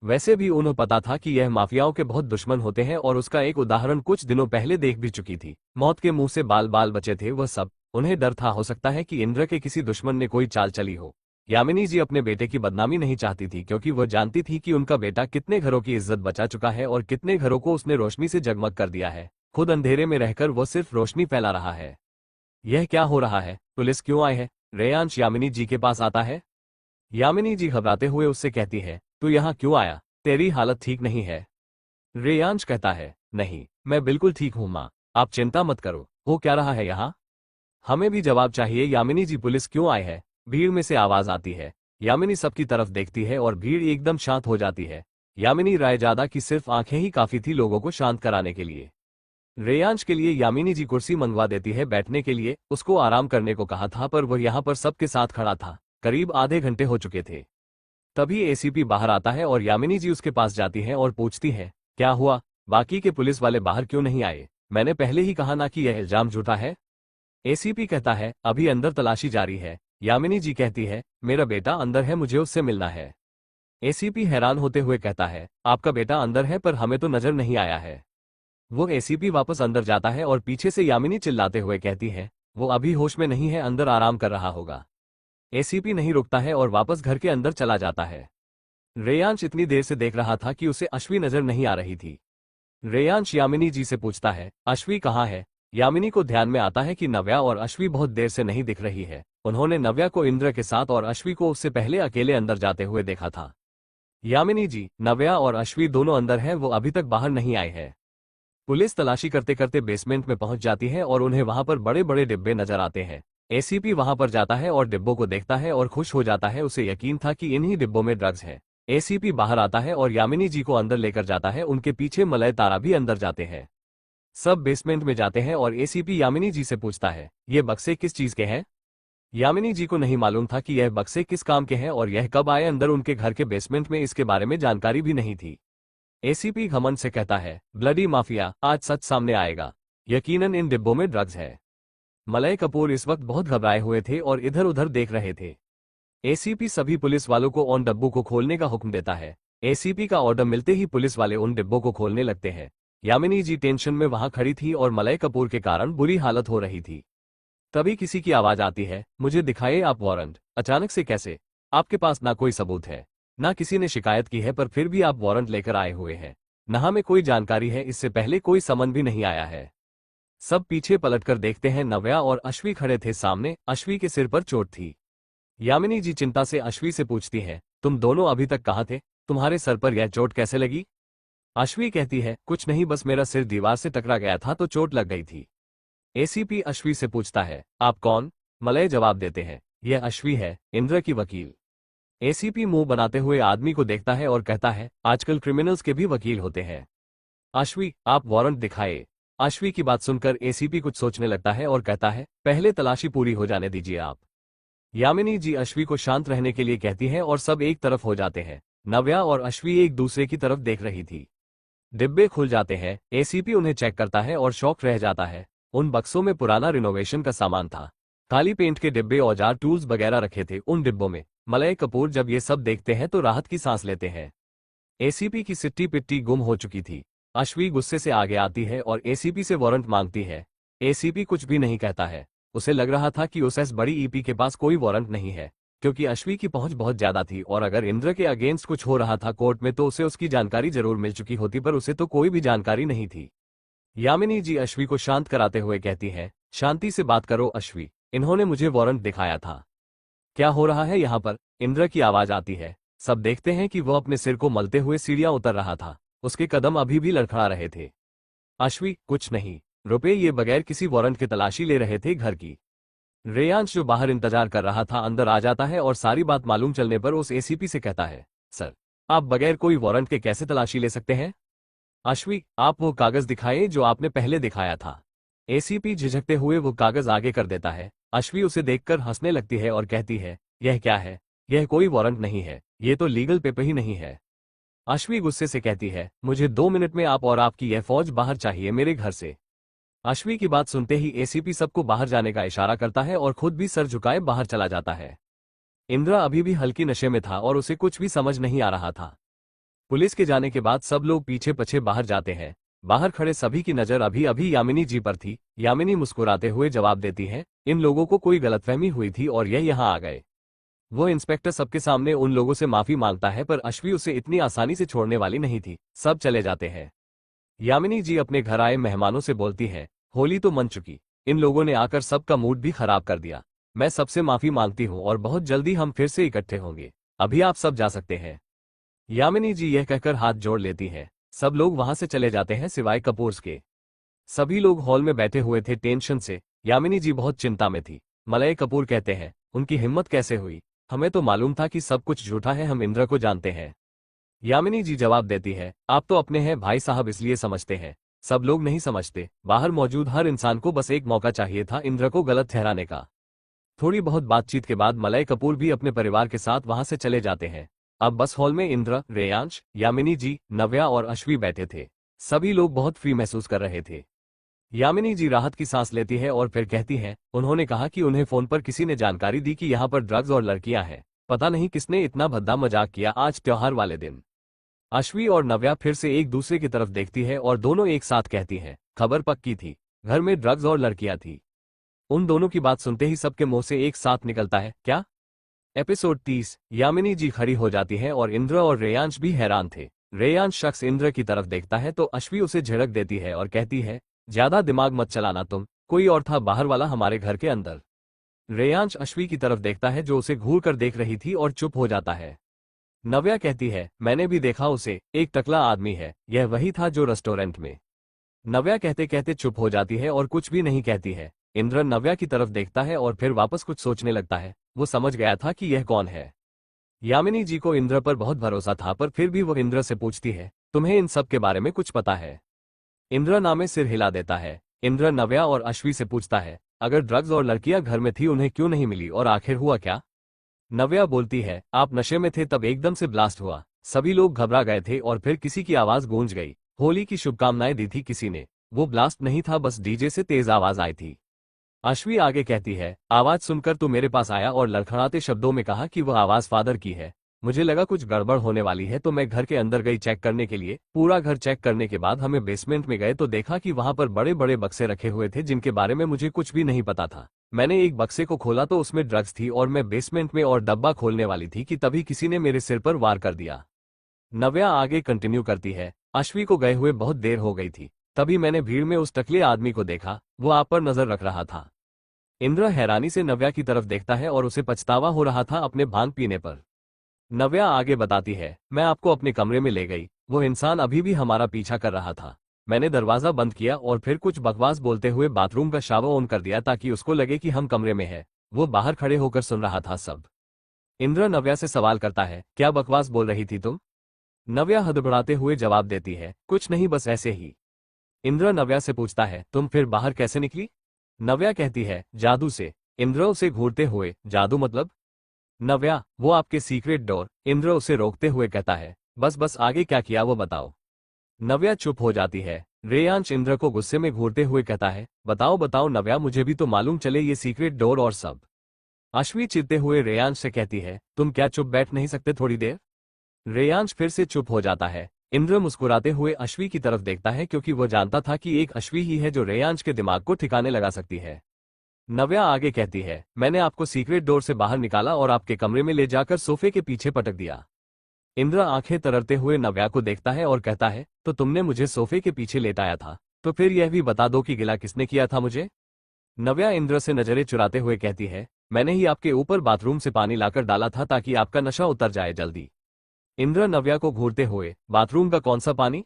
वैसे भी उन्हें पता था कि यह माफियाओं के बहुत दुश्मन होते हैं और उसका एक उदाहरण कुछ दिनों पहले देख भी चुकी थी। मौत के मुंह से बाल बाल बचे थे वह सब। उन्हें डर था हो सकता है कि इंद्र के किसी दुश्मन ने कोई चाल चली हो। यामिनी जी अपने बेटे की बदनामी नहीं चाहती थी, क्योंकि वह जानती थी कि उनका बेटा कितने घरों की इज्जत बचा चुका है और कितने घरों को उसने रोशनी से जगमग कर दिया है। खुद अंधेरे में रहकर वो सिर्फ रोशनी फैला रहा है। यह क्या हो रहा है? पुलिस क्यों आई है? रेयांश यामिनी जी के पास आता है। यामिनी जी घबराते हुए उससे कहती है, तू यहाँ क्यों आया? तेरी हालत ठीक नहीं है। रेयांश कहता है, नहीं, मैं बिल्कुल ठीक हूँ माँ, आप चिंता मत करो। हो क्या रहा है यहाँ? हमें भी जवाब चाहिए यामिनी जी, पुलिस क्यों आई है? भीड़ में से आवाज आती है। यामिनी सबकी तरफ देखती है और भीड़ एकदम शांत हो जाती है। यामिनी रायजादा की सिर्फ आंखें ही काफी थी लोगों को शांत कराने के लिए। रेयांश के लिए यामिनी जी कुर्सी मंगवा देती है बैठने के लिए। उसको आराम करने को कहा था, पर वह यहाँ पर सबके साथ खड़ा था। करीब आधे घंटे हो चुके थे। तभी एसीपी बाहर आता है और यामिनी जी उसके पास जाती है और पूछती है, क्या हुआ? बाकी के पुलिस वाले बाहर क्यों नहीं आए? मैंने पहले ही कहा ना कि यह इल्जाम झूठा है। एसीपी कहता है, अभी अंदर तलाशी जारी है। यामिनी जी कहती है, मेरा बेटा अंदर है, मुझे उससे मिलना है। एसीपी हैरान होते हुए कहता है, आपका बेटा अंदर है, पर हमें तो नजर नहीं आया है। वो एसीपी वापस अंदर जाता है और पीछे से यामिनी चिल्लाते हुए कहती है, वो अभी होश में नहीं है, अंदर आराम कर रहा होगा। एसीपी नहीं रुकता है और वापस घर के अंदर चला जाता है। रेयांश इतनी देर से देख रहा था कि उसे अश्वी नजर नहीं आ रही थी। रेयांश यामिनी जी से पूछता है, अश्वी कहाँ है? यामिनी को ध्यान में आता है कि नव्या और अश्वी बहुत देर से नहीं दिख रही है। उन्होंने नव्या को इंद्र के साथ और अश्वी को उससे पहले अकेले अंदर जाते हुए देखा था। यामिनी जी, नव्या और अश्वी दोनों अंदर हैं, वो अभी तक बाहर नहीं आए हैं। पुलिस तलाशी करते करते बेसमेंट में पहुंच जाती है और उन्हें वहां पर बड़े बड़े डिब्बे नजर आते हैं। एसीपी वहां पर जाता है और डिब्बों को देखता है और खुश हो जाता है। उसे यकीन था कि इन्हीं डिब्बों में ड्रग्स है। एसीपी बाहर आता है और यामिनी जी को अंदर लेकर जाता है। उनके पीछे मलय तारा भी अंदर जाते हैं। सब बेसमेंट में जाते हैं और एसीपी यामिनी जी से पूछता है, ये बक्से किस चीज के हैं? यामिनी जी को नहीं मालूम था कि यह बक्से किस काम के हैं और यह कब आए अंदर उनके घर के बेसमेंट में, इसके बारे में जानकारी भी नहीं थी। एसीपी घमंड से कहता है, ब्लडी माफिया, आज सच सामने आएगा। यकीनन इन डिब्बों में ड्रग्स है। मलय कपूर इस वक्त बहुत घबराए हुए थे और इधर उधर देख रहे थे। एसीपी सभी पुलिस वालों को उन डिब्बों को खोलने का हुक्म देता है। एसीपी का ऑर्डर मिलते ही पुलिस वाले उन डिब्बों को खोलने लगते हैं। यामिनी जी टेंशन में वहां खड़ी थी और मलय कपूर के कारण बुरी हालत हो रही थी। तभी किसी की आवाज आती है, मुझे दिखाइए आप वारंट। अचानक से कैसे? आपके पास ना कोई सबूत है, ना किसी ने शिकायत की है, पर फिर भी आप वारंट लेकर आए हुए हैं। न हमें कोई जानकारी है, इससे पहले कोई समन भी नहीं आया है। सब पीछे पलटकर देखते हैं। नव्या और अश्वी खड़े थे सामने। अश्वी के सिर पर चोट थी। यामिनी जी चिंता से अश्वी से पूछती है, तुम दोनों अभी तक कहाँ थे? तुम्हारे सर पर यह चोट कैसे लगी? अश्वी कहती है, कुछ नहीं, बस मेरा सिर दीवार से टकरा गया था तो चोट लग गई थी। एसीपी अश्वी से पूछता है, आप कौन? मलय जवाब देते हैं, यह अश्वी है, इंद्र की वकील। एसीपी मुंह बनाते हुए आदमी को देखता है और कहता है, आजकल क्रिमिनल्स के भी वकील होते हैं। अश्वी, आप वारंट दिखाए। अश्वी की बात सुनकर एसीपी कुछ सोचने लगता है और कहता है, पहले तलाशी पूरी हो जाने दीजिए आप। यामिनी जी अश्वी को शांत रहने के लिए कहती हैं और सब एक तरफ हो जाते हैं। नव्या और अश्वी एक दूसरे की तरफ देख रही थी। डिब्बे खुल जाते हैं। एसीपी उन्हें चेक करता है और शॉक रह जाता है। उन बक्सों में पुराना रिनोवेशन का सामान था। काली पेंट के डिब्बे, औजार, टूल्स वगैरह रखे थे उन डिब्बों में। मलय कपूर जब ये सब देखते हैं तो राहत की सांस लेते हैं। एसीपी की सिट्टी पिट्टी गुम हो चुकी थी। अश्वी गुस्से से आगे आती है और एसीपी से वारंट मांगती है। एसीपी कुछ भी नहीं कहता है। उसे लग रहा था कि उस बड़ी ईपी के पास कोई वारंट नहीं है, क्योंकि अश्वी की पहुंच बहुत ज्यादा थी और अगर इंद्र के अगेंस्ट कुछ हो रहा था कोर्ट में तो उसे उसकी जानकारी जरूर मिल चुकी होती, पर उसे तो कोई भी जानकारी नहीं थी। यामिनी जी अश्वी को शांत कराते हुए कहती है, शांति से बात करो अश्वी, इन्होंने मुझे वारंट दिखाया था। क्या हो रहा है यहाँ पर? इंद्र की आवाज आती है। सब देखते हैं कि वह अपने सिर को मलते हुए सीढ़ियां उतर रहा था। उसके कदम अभी भी लड़खड़ा रहे थे। अश्वी, कुछ नहीं, रुपए ये बगैर किसी वारंट के तलाशी ले रहे थे घर की। रेयांश जो बाहर इंतजार कर रहा था अंदर आ जाता है और सारी बात मालूम चलने पर उस एसीपी से कहता है, सर, आप बगैर कोई वारंट के कैसे तलाशी ले सकते हैं? अश्वी, आप वो कागज दिखाए जो आपने पहले दिखाया था। एसीपी झिझकते हुए वो कागज आगे कर देता है। अश्वी उसे देखकर हंसने लगती है और कहती है, यह क्या है? यह कोई वारंट नहीं है, ये तो लीगल पेपर ही नहीं है। अश्वी गुस्से से कहती है, मुझे 2 मिनट में आप और आपकी यह फौज बाहर चाहिए मेरे घर से। अश्वी की बात सुनते ही एसीपी सबको बाहर जाने का इशारा करता है और खुद भी सर झुकाए बाहर चला जाता है। इंद्रा अभी भी हल्की नशे में था और उसे कुछ भी समझ नहीं आ रहा था। पुलिस के जाने के बाद सब लोग पीछे पीछे बाहर जाते हैं। बाहर खड़े सभी की नजर अभी अभी यामिनी जी पर थी। यामिनी मुस्कुराते हुए जवाब देती है, इन लोगों को कोई गलतफहमी हुई थी और यह यहाँ आ गए। वो इंस्पेक्टर सबके सामने उन लोगों से माफी मांगता है पर अश्वी उसे इतनी आसानी से छोड़ने वाली नहीं थी। सब चले जाते हैं। यामिनी जी अपने घर आए मेहमानों से बोलती है, होली तो मन चुकी, इन लोगों ने आकर सबका मूड भी खराब कर दिया। मैं सबसे माफी मांगती हूँ और बहुत जल्दी हम फिर से इकट्ठे होंगे। अभी आप सब जा सकते हैं। यामिनी जी यह कहकर हाथ जोड़ लेती है। सब लोग वहां से चले जाते हैं सिवाय कपूर्स के। सभी लोग हॉल में बैठे हुए थे टेंशन से। यामिनी जी बहुत चिंता में थी। मलय कपूर कहते हैं, उनकी हिम्मत कैसे हुई? हमें तो मालूम था कि सब कुछ झूठा है, हम इंद्र को जानते हैं। यामिनी जी जवाब देती है, आप तो अपने हैं भाई साहब इसलिए समझते हैं, सब लोग नहीं समझते। बाहर मौजूद हर इंसान को बस एक मौका चाहिए था इंद्र को गलत ठहराने का। थोड़ी बहुत बातचीत के बाद मलय कपूर भी अपने परिवार के साथ वहां से चले जाते हैं। अब बस हॉल में इंद्र, रेयांश, यामिनी जी, नव्या और अश्वी बैठे थे। सभी लोग बहुत फ्री महसूस कर रहे थे। यामिनी जी राहत की सांस लेती है और फिर कहती है, उन्होंने कहा कि उन्हें फोन पर किसी ने जानकारी दी कि यहाँ पर ड्रग्स और लड़कियां हैं। पता नहीं किसने इतना भद्दा मजाक किया आज त्योहार वाले दिन। अश्वी और नव्या फिर से एक दूसरे की तरफ देखती है और दोनों एक साथ कहती हैं, खबर पक्की थी, घर में ड्रग्स और लड़कियां थी। उन दोनों की बात सुनते ही सबके मुंह से एक साथ निकलता है, क्या? एपिसोड 30। यामिनी जी खड़ी हो जाती है और इंद्र और रेयांश भी हैरान थे। रेयांश शख्स इंद्र की तरफ देखता है तो अश्वी उसे झिड़क देती है और कहती है, ज्यादा दिमाग मत चलाना तुम, कोई और था बाहर वाला हमारे घर के अंदर। रेयांश अश्वी की तरफ देखता है जो उसे घूर कर देख रही थी और चुप हो जाता है। नव्या कहती है, मैंने भी देखा उसे, एक टकला आदमी है, यह वही था जो रेस्टोरेंट में। नव्या कहते कहते चुप हो जाती है और कुछ भी नहीं कहती है। इंद्र नव्या की तरफ देखता है और फिर वापस कुछ सोचने लगता है। वो समझ गया था कि यह कौन है। यामिनी जी को इंद्र पर बहुत भरोसा था पर फिर भी वो इंद्र से पूछती है, तुम्हें इन सब के बारे में कुछ पता है? इंद्र नामे सिर हिला देता है। इंद्र नव्या और अश्वी से पूछता है, अगर ड्रग्स और लड़कियां घर में थी उन्हें क्यों नहीं मिली और आखिर हुआ क्या? नव्या बोलती है, आप नशे में थे तब एकदम से ब्लास्ट हुआ, सभी लोग घबरा गए थे और फिर किसी की आवाज गूंज गई, होली की शुभकामनाएं दी थी किसी ने, वो ब्लास्ट नहीं था, बस डीजे से तेज आवाज आई थी। अश्वी आगे कहती है, आवाज सुनकर तू मेरे पास आया और लड़खड़ाते शब्दों में कहा कि वह आवाज फादर की है। मुझे लगा कुछ गड़बड़ होने वाली है तो मैं घर के अंदर गई चेक करने के लिए। पूरा घर चेक करने के बाद हमें बेसमेंट में गए तो देखा कि वहां पर बड़े बड़े बक्से रखे हुए थे जिनके बारे में मुझे कुछ भी नहीं पता था। मैंने एक बक्से को खोला तो उसमें ड्रग्स थी और मैं बेसमेंट में और डब्बा खोलने वाली थी कि तभी किसी ने मेरे सिर पर वार कर दिया। नव्या आगे कंटिन्यू करती है, अश्वी को गए हुए बहुत देर हो गई थी, तभी मैंने भीड़ में उस टकले आदमी को देखा, वो आप पर नजर रख रहा था। इंद्र हैरानी से नव्या की तरफ देखता है और उसे पछतावा हो रहा था अपने भांग पीने पर। नव्या आगे बताती है, मैं आपको अपने कमरे में ले गई, वो इंसान अभी भी हमारा पीछा कर रहा था। मैंने दरवाजा बंद किया और फिर कुछ बकवास बोलते हुए बाथरूम का शावर ऑन कर दिया ताकि उसको लगे कि हम कमरे में हैं। वो बाहर खड़े होकर सुन रहा था सब। इंद्र नव्या से सवाल करता है, क्या बकवास बोल रही थी तुम? नव्या हड़बड़ाते हुए जवाब देती है, कुछ नहीं बस ऐसे ही। इंद्र नव्या से पूछता है, तुम फिर बाहर कैसे निकली? नव्या कहती है, जादू से। इंद्र उसे घूरते हुए, जादू मतलब? नव्या, वो आपके सीक्रेट डोर। इंद्र उसे रोकते हुए कहता है, बस बस आगे क्या किया वो बताओ। नव्या चुप हो जाती है। रेयांश इंद्र को गुस्से में घूरते हुए कहता है, बताओ बताओ नव्या, मुझे भी तो मालूम चले ये सीक्रेट डोर और सब। अश्वी चिढ़ते हुए रेयांश से कहती है, तुम क्या चुप बैठ नहीं सकते थोड़ी देर? रेयांश फिर से चुप हो जाता है। इंद्र मुस्कुराते हुए अश्वी की तरफ देखता है क्योंकि वो जानता था कि एक अश्वी ही है जो रेयांश के दिमाग को ठिकाने लगा सकती है। नव्या आगे कहती है, मैंने आपको सीक्रेट डोर से बाहर निकाला और आपके कमरे में ले जाकर सोफे के पीछे पटक दिया। इंद्र आंखें तररते हुए नव्या को देखता है और कहता है, तो तुमने मुझे सोफे के पीछे लेटाया था, तो फिर यह भी बता दो कि गिला किसने किया था मुझे? नव्या इंद्र से नजरें चुराते हुए कहती है, मैंने ही आपके ऊपर बाथरूम से पानी लाकर डाला था ताकि आपका नशा उतर जाए जल्दी। इंद्र नव्या को घूरते हुए, बाथरूम का कौन सा पानी?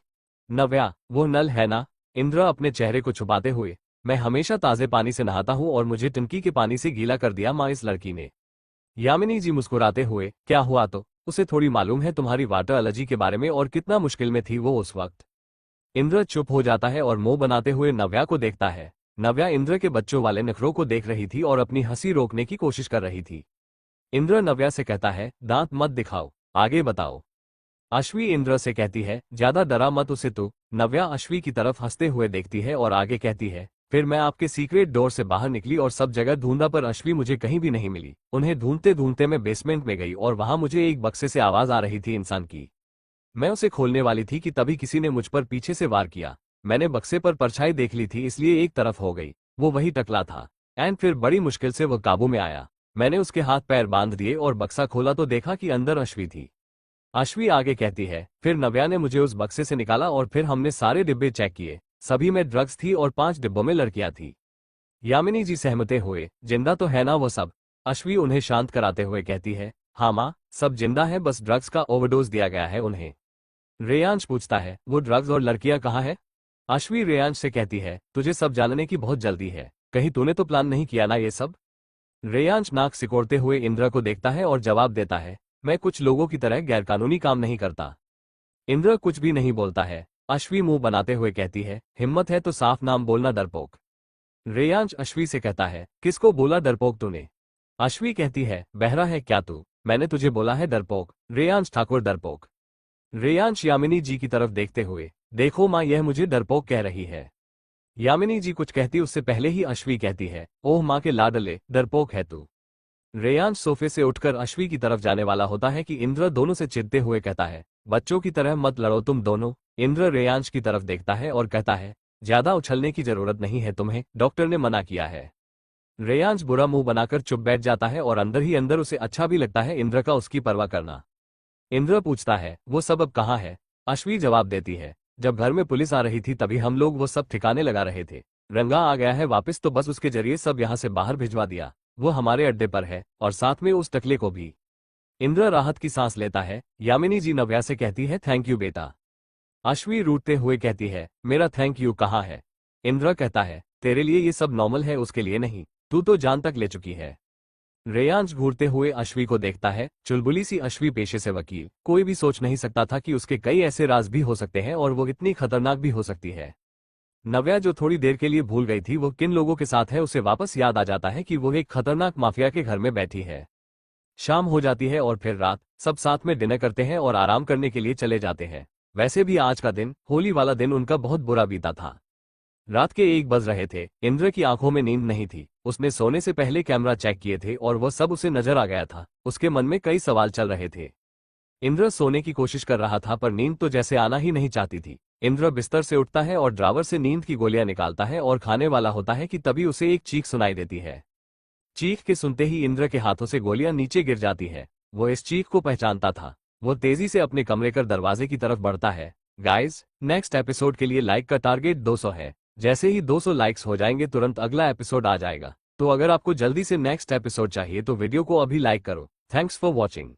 नव्या, वो नल है ना? इंद्र अपने चेहरे को छुपाते हुए, मैं हमेशा ताजे पानी से नहाता हूं और मुझे टंकी के पानी से गीला कर दिया मां इस लड़की ने। यामिनी जी मुस्कुराते हुए, क्या हुआ तो? उसे थोड़ी मालूम है तुम्हारी वाटर एलर्जी के बारे में और कितना मुश्किल में थी वो उस वक्त। इंद्र चुप हो जाता है और मुंह बनाते हुए नव्या को देखता है। नव्या इंद्र के बच्चों वाले नखरों को देख रही थी और अपनी हंसी रोकने की कोशिश कर रही थी। इंद्र नव्या से कहता है, दांत मत दिखाओ, आगे बताओ। अश्वी इंद्र से कहती है, ज्यादा डरा मत उसे तो। नव्या अश्वी की तरफ हंसते हुए देखती है और आगे कहती है, फिर मैं आपके सीक्रेट डोर से बाहर निकली और सब जगह ढूंढा पर अश्वी मुझे कहीं भी नहीं मिली। उन्हें ढूंढते ढूंढते मैं बेसमेंट में गई और वहां मुझे एक बक्से से आवाज आ रही थी इंसान की। मैं उसे खोलने वाली थी कि तभी किसी ने मुझ पर पीछे से वार किया। मैंने बक्से पर परछाई देख ली थी इसलिए एक तरफ हो गई। वो वही टकला था। एंड फिर बड़ी मुश्किल से वह काबू में आया। मैंने उसके हाथ पैर बांध दिए और बक्सा खोला तो देखा कि अंदर अश्वी थी। अश्वी आगे कहती है, फिर नव्या ने मुझे उस बक्से से निकाला और फिर हमने सारे डिब्बे चेक किए। सभी में ड्रग्स थी और 5 डिब्बों में लड़कियां थी। यामिनी जी सहमते हुए, जिंदा तो है ना वो सब? अश्वी उन्हें शांत कराते हुए कहती है, हाँ माँ, सब जिंदा है, बस ड्रग्स का ओवरडोज दिया गया है उन्हें। रेयांश पूछता है, वो ड्रग्स और लड़कियां कहाँ है? अश्वी रेयांश से कहती है, तुझे सब जानने की बहुत जल्दी है, कहीं तूने तो प्लान नहीं किया ना ये सब? रेयांश नाक सिकोड़ते हुए इंद्र को देखता है और जवाब देता है, मैं कुछ लोगों की तरह गैरकानूनी काम नहीं करता। इंद्र कुछ भी नहीं बोलता है। अश्वी मुंह बनाते हुए कहती है, हिम्मत है तो साफ नाम बोलना डरपोक। रेयांश अश्वी से कहता है, किसको बोला डरपोक तूने? अश्वी कहती है, बहरा है क्या तू? मैंने तुझे बोला है डरपोक, रेयांश ठाकुर डरपोक। रेयांश यामिनी जी की तरफ देखते हुए, देखो माँ, यह मुझे डरपोक कह रही है। यामिनी जी कुछ कहती उससे पहले ही अश्वी कहती है, ओह माँ के लाडले, डरपोक है तू। रेयांश सोफे से उठकर अश्वी की तरफ जाने वाला होता है कि इंद्र दोनों से चिढ़ते हुए कहता है, बच्चों की तरह मत लड़ो तुम दोनों। इंद्र रेयांश की तरफ देखता है और कहता है, ज्यादा उछलने की जरूरत नहीं है तुम्हें, डॉक्टर ने मना किया है। रेयांश बुरा मुंह बनाकर चुप बैठ जाता है और अंदर ही अंदर उसे अच्छा भी लगता है इंद्र का उसकी परवाह करना। इंद्र पूछता है, वो सब अब कहाँ है? अश्वी जवाब देती है, जब घर में पुलिस आ रही थी तभी हम लोग वो सब ठिकाने लगा रहे थे। रंगा आ गया है वापस तो बस उसके जरिए सब यहाँ से बाहर भिजवा दिया। वो हमारे अड्डे पर है और साथ में उस टकले को भी। इंद्र राहत की सांस लेता है। यामिनी जी नव्या से कहती है, थैंक यू बेटा। अश्वी रूठते हुए कहती है, मेरा थैंक यू कहाँ है? इंद्र कहता है, तेरे लिए ये सब नॉर्मल है, उसके लिए नहीं, तू तो जान तक ले चुकी है। रेयांश घूरते हुए अश्वी को देखता है। चुलबुली सी अश्वी पेशे से वकील, कोई भी सोच नहीं सकता था कि उसके कई ऐसे राज भी हो सकते हैं और वो इतनी खतरनाक भी हो सकती है। नव्या जो थोड़ी देर के लिए भूल गई थी वो किन लोगों के साथ है, उसे वापस याद आ जाता है कि वो एक खतरनाक माफिया के घर में बैठी है। शाम हो जाती है और फिर रात, सब साथ में डिनर करते हैं और आराम करने के लिए चले जाते हैं। वैसे भी आज का दिन, होली वाला दिन, उनका बहुत बुरा बीता था। रात के 1 बज रहे थे। इंद्र की आंखों में नींद नहीं थी। उसने सोने से पहले कैमरा चेक किए थे और वह सब उसे नजर आ गया था। उसके मन में कई सवाल चल रहे थे। इंद्र सोने की कोशिश कर रहा था पर नींद तो जैसे आना ही नहीं चाहती थी। इंद्र बिस्तर से उठता है और ड्रावर से नींद की गोलियां निकालता है और खाने वाला होता है कि तभी उसे एक चीख सुनाई देती है। चीख के सुनते ही इंद्र के हाथों से गोलियां नीचे गिर जाती है। वो इस चीख को पहचानता था। वो तेजी से अपने कमरे कर दरवाजे की तरफ बढ़ता है। गाइज, नेक्स्ट एपिसोड के लिए लाइक का टारगेट 200 है। जैसे ही 200 लाइक्स हो जाएंगे तुरंत अगला एपिसोड आ जाएगा। तो अगर आपको जल्दी से नेक्स्ट एपिसोड चाहिए तो वीडियो को अभी लाइक करो। Thanks for watching.